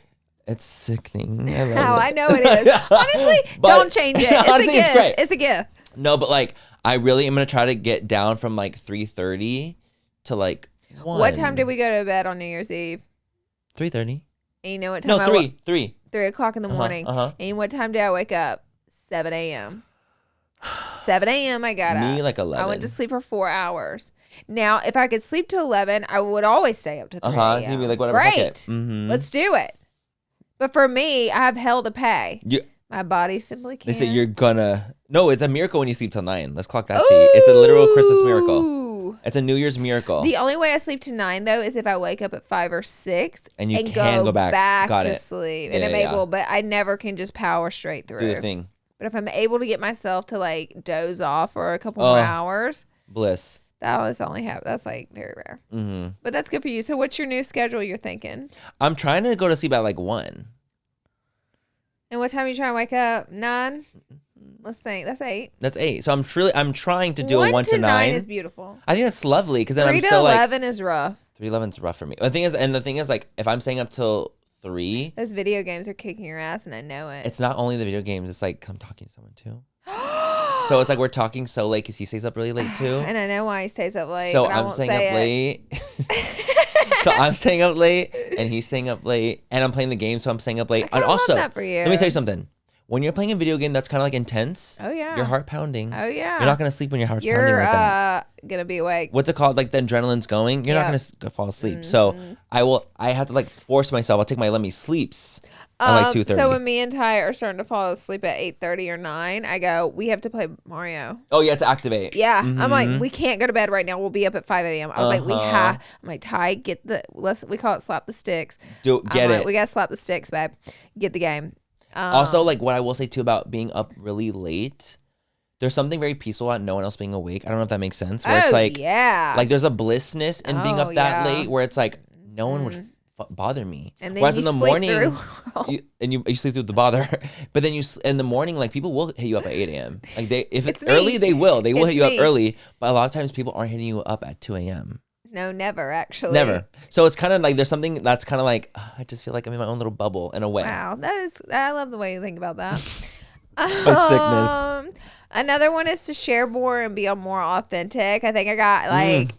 It's sickening. I know it is. Honestly, don't change it. It's a gift. It's a gift. No, but like I really am gonna try to get down from like 3:30 to like 1. What time did we go to bed on New Year's Eve? 3:30. And you know what time? No, 3 o'clock in the morning. And what time did I wake up? 7 a.m. 7 a.m. I got up. Me like 11. I went to sleep for 4 hours. Now, if I could sleep to 11, I would always stay up to 3 a.m. You'd be like, whatever. Great. Let's do it. But for me, I have hell to pay. My body simply can't. They say you're gonna. No, it's a miracle when you sleep till 9. Let's clock that tea. It's a literal Christmas miracle. It's a New Year's miracle. The only way I sleep to 9 though is if I wake up at 5 or 6 and you can go back to sleep. And I'm able, but I never can just power straight through. Do the thing. But if I'm able to get myself to like doze off for a couple more hours, bliss. That's like very rare. But that's good for you. So what's your new schedule you're thinking? I'm trying to go to sleep at like 1. And what time are you trying to wake up? 9? Let's think. That's 8. That's 8. So I'm trying to do a 1 to 9. 9 is beautiful. I think that's lovely, because then 3 I'm to still 11 is rough. 3:11 is rough for me. The thing is like if I'm staying up till 3, those video games are kicking your ass, and I know it. It's not only the video games. It's like I'm talking to someone too. So it's like we're talking so late because he stays up really late too. And I know why he stays up late. So I'm staying up late. So I'm staying up late, and he's staying up late, and I'm playing the game, so I'm staying up late. I And also, love that for you. let me tell you something. When you're playing a video game that's kind of like intense, oh yeah, your heart pounding. Oh yeah, you're not gonna sleep when your heart's pounding like that. Gonna be awake. What's it called? Like the adrenaline's going. You're not gonna fall asleep. So I have to like force myself. I'll take my Let Me Sleeps at like 2:30. So when me and Ty are starting to fall asleep at 8:30 or 9, I go, we have to play Mario. Oh, you have to activate. Yeah. I'm like, we can't go to bed right now. We'll be up at 5 a.m. I was like, I'm like, Ty, we call it slap the sticks. Get it. We got to slap the sticks, babe. Get the game. Also, like what I will say too about being up really late, there's something very peaceful about no one else being awake. I don't know if that makes sense. Where it's like, like there's a blissness in being up that late where it's like no one would bother me. And then whereas you in the morning, you sleep through the bother, but then in the morning, like people will hit you up at 8 a.m. Like if it's early, they will hit you up early. But a lot of times people aren't hitting you up at 2 a.m. No, never actually. Never. So it's kind of like there's something that's kind of like I just feel like I'm in my own little bubble in a way. Wow, I love the way you think about that. Sickness. Another one is to share more and be more authentic. I think I got like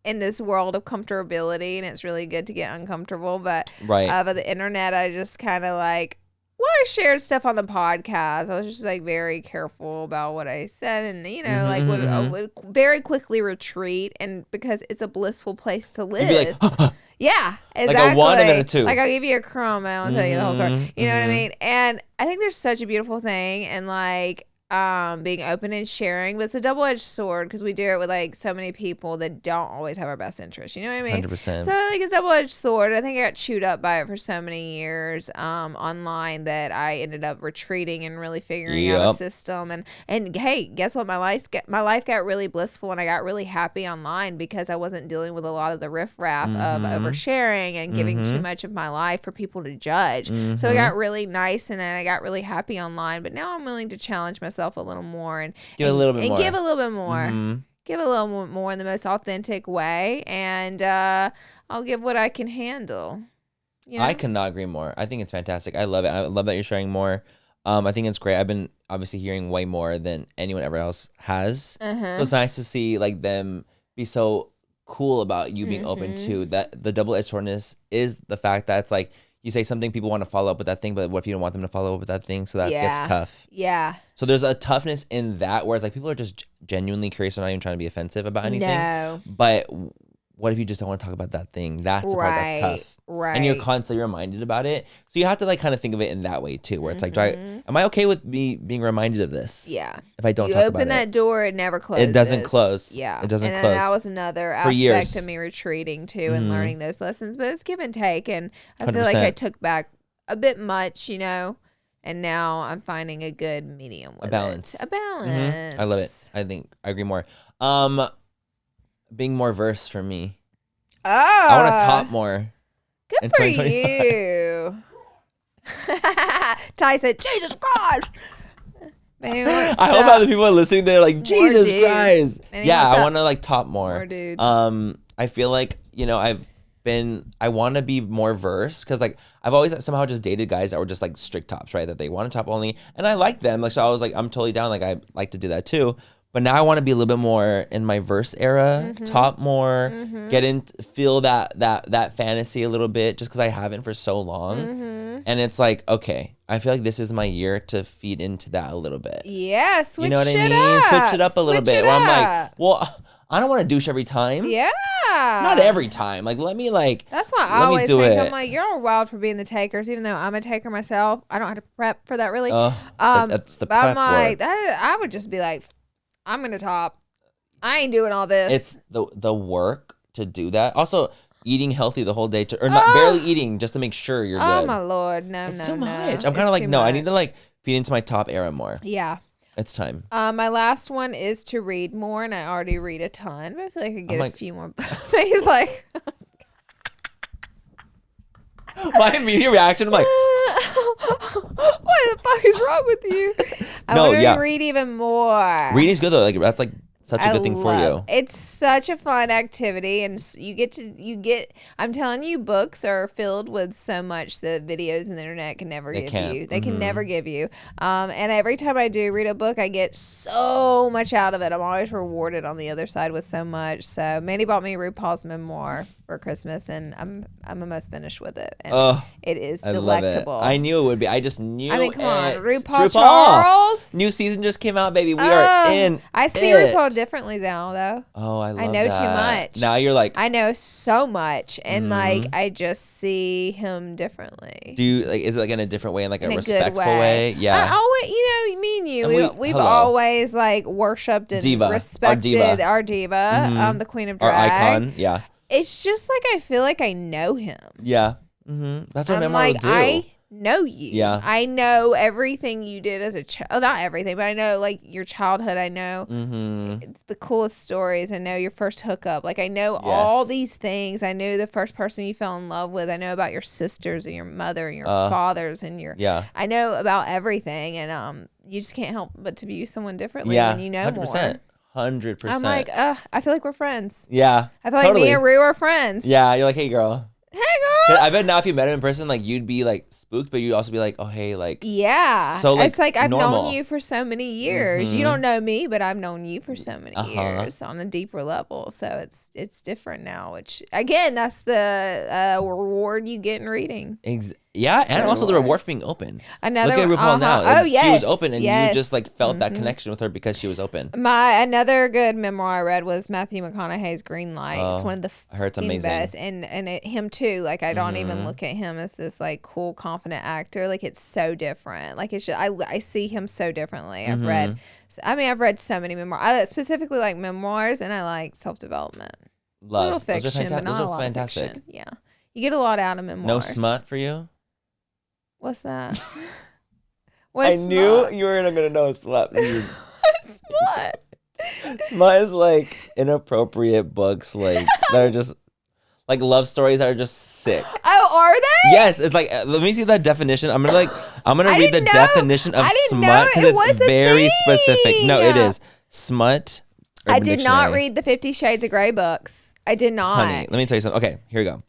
in this world of comfortability, and it's really good to get uncomfortable. But but the internet, I just kind of like. Well, I shared stuff on the podcast. I was just like very careful about what I said, and I would very quickly retreat, and because it's a blissful place to live. You'd be like, yeah, exactly. Like a 1 and then a 2. Like I'll give you a crumb, and I'll tell you the whole story. You know what I mean? And I think there's such a beautiful thing, and like being open and sharing, but it's a double-edged sword because we do it with like so many people that don't always have our best interest. You know what I mean? 100%. So like it's a double-edged sword. I think I got chewed up by it for so many years online that I ended up retreating and really figuring out a system. And hey, guess what? My life got really blissful, and I got really happy online because I wasn't dealing with a lot of the riffraff of oversharing and giving too much of my life for people to judge. So I got really nice, and then I got really happy online. But now I'm willing to challenge myself a little more and give a little bit more. Give a little bit more in the most authentic way, and I'll give what I can handle. You know? I cannot agree more. I think it's fantastic. I love it. I love that you're sharing more. I think it's great. I've been obviously hearing way more than anyone ever else has. So it's nice to see like them be so cool about you being open to that. The double-edged swordness is the fact that it's like you say something, people want to follow up with that thing, but what if you don't want them to follow up with that thing? So that gets tough. Yeah. So there's a toughness in that where it's like people are just genuinely curious and not even trying to be offensive about anything. No. But what if you just don't want to talk about that thing? That's the part that's tough. Right. And you're constantly reminded about it. So you have to like kind of think of it in that way too, where it's like, am I okay with me being reminded of this? Yeah. If I don't talk about it. You open that door, it never closes. It doesn't close. Yeah. It doesn't close. And that was another aspect of me retreating too and learning those lessons. But it's give and take. And I feel like I took back a bit much, and now I'm finding a good medium with a balance. A balance. I love it. I think I agree more. Being more verse for me. Oh. I want to top more. Good for you. Ty said, Jesus Christ. I hope other people are listening. They're like, Jesus Christ. Yeah, I want to like top more. More dudes. I feel like, I want to be more verse because like I've always somehow just dated guys that were just like strict tops, right? That they want to top only, and I like them. Like so, I was like, I'm totally down. Like I like to do that too. But now I want to be a little bit more in my verse era, top more, feel that fantasy a little bit, just because I haven't for so long. And it's like, okay, I feel like this is my year to feed into that a little bit. Yeah, switch you know what it I mean? up. Switch it up a little bit. Where I'm like, well, I don't want to douche every time. Yeah. Not every time. Like, let me like. That's why I always think I'm like, you're all wild for being the takers, even though I'm a taker myself. I don't have to prep for that really. That's the prep I'm like, I would just be like, I'm gonna top. I ain't doing all this. It's the work to do that. Also, eating healthy the whole day not barely eating just to make sure you're good. Oh my Lord, it's too much. I'm kind of like, no, I need to like feed into my top era more. Yeah. It's time. My last one is to read more, and I already read a ton, but I feel like I could get a few more. He's like, my immediate reaction, I'm like, what the fuck is wrong with you? I want to read even more. Reading's good though. Like that's like such a good thing for you. It's such a fun activity, and I'm telling you, books are filled with so much that videos and the internet can never give you. They can never give you. And every time I do read a book, I get so much out of it. I'm always rewarded on the other side with so much. So Mandy bought me RuPaul's memoir for Christmas, and I'm almost finished with it. And it is delectable. Love it. I knew it would be. I just knew it. I mean, come on, RuPaul Charles. New season just came out, baby. We are in. I see RuPaul differently now, though. Oh, I love I know that. too much. Now you're like, I know so much, and like I just see him differently. Do you like? Is it like in a different way, in like a respectful way? Yeah. I always, me and you, we've always like worshipped and respected our diva, the queen of drag, our icon. Yeah. It's just like I feel like I know him. Yeah. That's what memoir will do. I know you. Yeah. I know everything you did as a child. Not everything, but I know like your childhood. I know it's the coolest stories. I know your first hookup. Like I know all these things. I knew the first person you fell in love with. I know about your sisters and your mother and your fathers and your. Yeah. I know about everything, and you just can't help but to view someone differently when you know 100%. More. 100%. I'm like, I feel like we're friends. Yeah. I feel like me and Rue are friends. Yeah. You're like, hey, girl. Hey, girl. I bet now if you met him in person, like you'd be like spooked, but you'd also be like, oh, hey, like. Yeah. So like, it's like I've normal. known you for so many years. You don't know me, but I've known you for so many years on a deeper level. So it's different now, which again, that's the reward you get in reading. Yeah, and also the reward for being open. Look at RuPaul now. Oh, yes. She was open, and you just like felt that connection with her because she was open. Another good memoir I read was Matthew McConaughey's Green Light. It's one of the I heard it's amazing. Best, and him too. Like I don't even look at him as this like cool, confident actor. Like it's so different. Like it's just, I see him so differently. I've read so many memoirs. I specifically like memoirs, and I like self-development. Little fiction, but not a lot of fiction. Yeah, you get a lot out of memoirs. No smut for you. What's that? I knew you weren't gonna know smut. What's smut? Smut is like inappropriate books, like that are just like love stories that are just sick. Oh, are they? Yes, it's like let me see that definition. I'm gonna read the definition of smut because it's very specific. No, it is smut. I did not read the 50 Shades of Grey books. I did not. Honey, let me tell you something. Okay, here we go.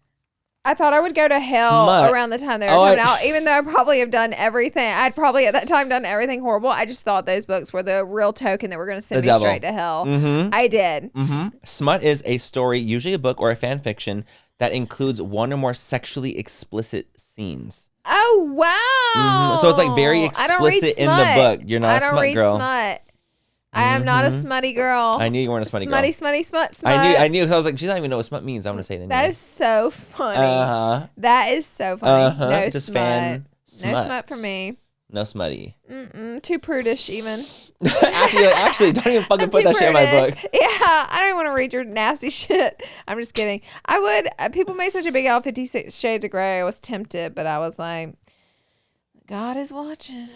I thought I would go to hell around the time they were coming out, even though I probably have done everything. I'd probably at that time done everything horrible. I just thought those books were the real token that were going to send me straight to hell. I did. Smut is a story, usually a book or a fan fiction, that includes one or more sexually explicit scenes. Oh, wow. So it's like very explicit in the book. You're not a smut girl. Smut. I am not a smutty girl. I knew you weren't a smutty girl. Smut. I knew. So I was like, she doesn't even know what smut means. I'm going to say it anyway. That is so funny. That is so funny. No just smut. No smut for me. No smutty. Too prudish even. actually, don't even fucking put that shit in my book. Yeah, I don't want to read your nasty shit. I'm just kidding. I would. People made such a big out 56 Shades of Grey. I was tempted, but I was like, God is watching.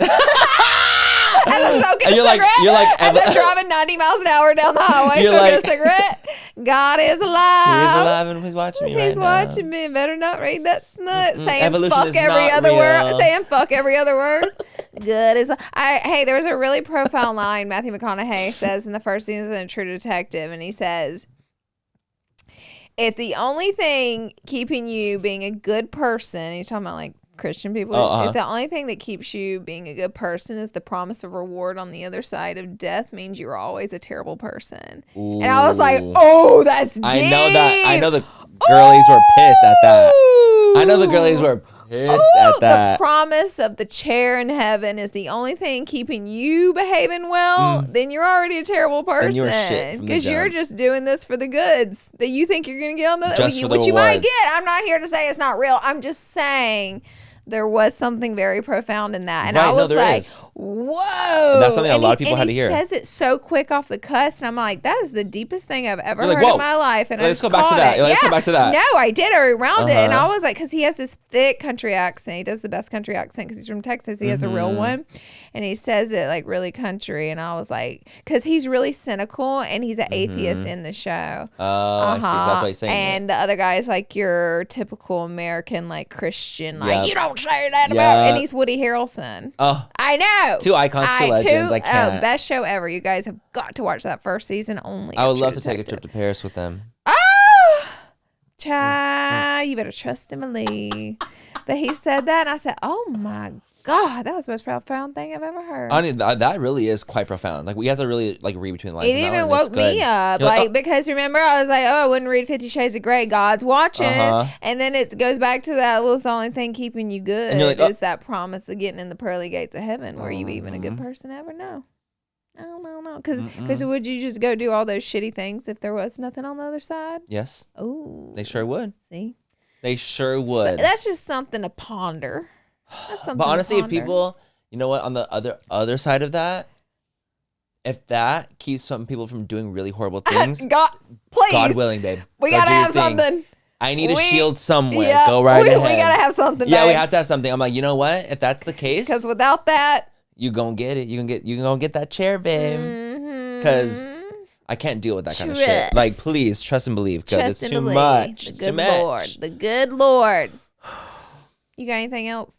As I'm smoking a cigarette, as I'm driving 90 miles an hour down the highway, smoking a cigarette. God is alive. He is alive and he's watching me right now. He's watching me. Better not read that smut. Saying Evolution fuck is every not other real. word. Saying fuck every other word. Good is. Hey, there was a really profound line Matthew McConaughey says in the first season of True Detective, and he says, if the only thing keeping you being a good person, he's talking about like Christian people, if the only thing that keeps you being a good person is the promise of reward on the other side of death, means you're always a terrible person. Ooh. And I was like, oh, that's deep. I know the girlies were pissed at that. I know the girlies were pissed at that. The promise of the chair in heaven is the only thing keeping you behaving well. Then you're already a terrible person because you're just doing this for the goods that you think you're going to get on which you might get. I'm not here to say it's not real. I'm just saying there was something very profound in that. And I was like, whoa. And that's something a lot of people had to hear. He says it so quick off the cuss. And I'm like, that is the deepest thing I've ever heard in my life. And let's go back to that. Let's go back to that. No, I did. I rewound it. And I was like, because he has this thick country accent. He does the best country accent because he's from Texas. He has a real one. And he says it like really country. And I was like, because he's really cynical and he's an atheist in the show. Oh, I see. So that's why he's saying and the other guy is like your typical American, like Christian, like, you don't don't say that about. And he's Woody Harrelson. Oh, I know. 2 icons, 2 legends. I can't. Best show ever. You guys have got to watch that first season only. I would love to take a trip to Paris with them. Oh, child, you better trust and believe. But he said that, and I said, "Oh my God, that was the most profound thing I've ever heard." I mean, that really is quite profound. Like, we have to really like read between the lines. It even woke me up, because remember, I was like, "Oh, I wouldn't read 50 Shades of Grey. God's watching," and then it goes back to that. Well, it's the only thing keeping you good is that promise of getting in the pearly gates of heaven. Were you even a good person ever? No. I don't know. Because would you just go do all those shitty things if there was nothing on the other side? Yes. Oh, they sure would. See, they sure would. So that's just something to ponder. But honestly, if people, you know what, on the other side of that, if that keeps some people from doing really horrible things, God, please, God willing, babe, we gotta have something. I need a shield somewhere. Yeah, go right ahead. We gotta have something. Yeah, we have to have something. I'm like, you know what? If that's the case, because without that, you gonna get it. You gonna get that chair, babe. Because I can't deal with that kind of shit. Like, please trust and believe, because it's too much. The good Lord. The good Lord. You got anything else?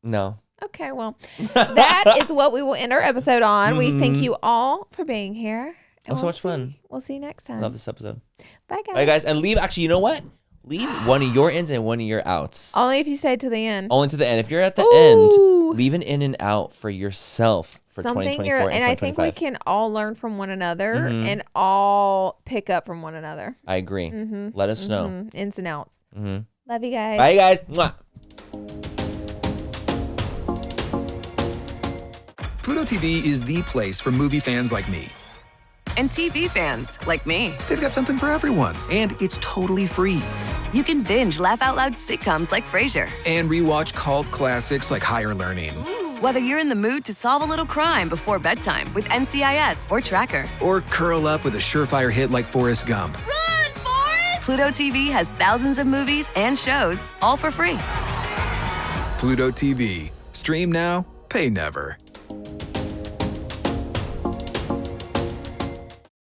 No. Okay, well, that is what we will end our episode on. We thank you all for being here. It was so much fun. We'll see you next time. I love this episode. Bye, guys. Bye, guys. And leave, actually, you know what? Leave one of your ins and one of your outs. Only if you stay to the end. Only to the end. If you're at the end, leave an in and out for yourself for 2024 and 2025. I think we can all learn from one another and all pick up from one another. I agree. Let us know. Ins and outs. Love you guys. Bye, guys. Mwah. Pluto TV is the place for movie fans like me. And TV fans like me. They've got something for everyone, and it's totally free. You can binge laugh-out-loud sitcoms like Frasier. And rewatch cult classics like Higher Learning. Whether you're in the mood to solve a little crime before bedtime with NCIS or Tracker. Or curl up with a surefire hit like Forrest Gump. Run, Forrest! Pluto TV has thousands of movies and shows, all for free. Pluto TV. Stream now, pay never.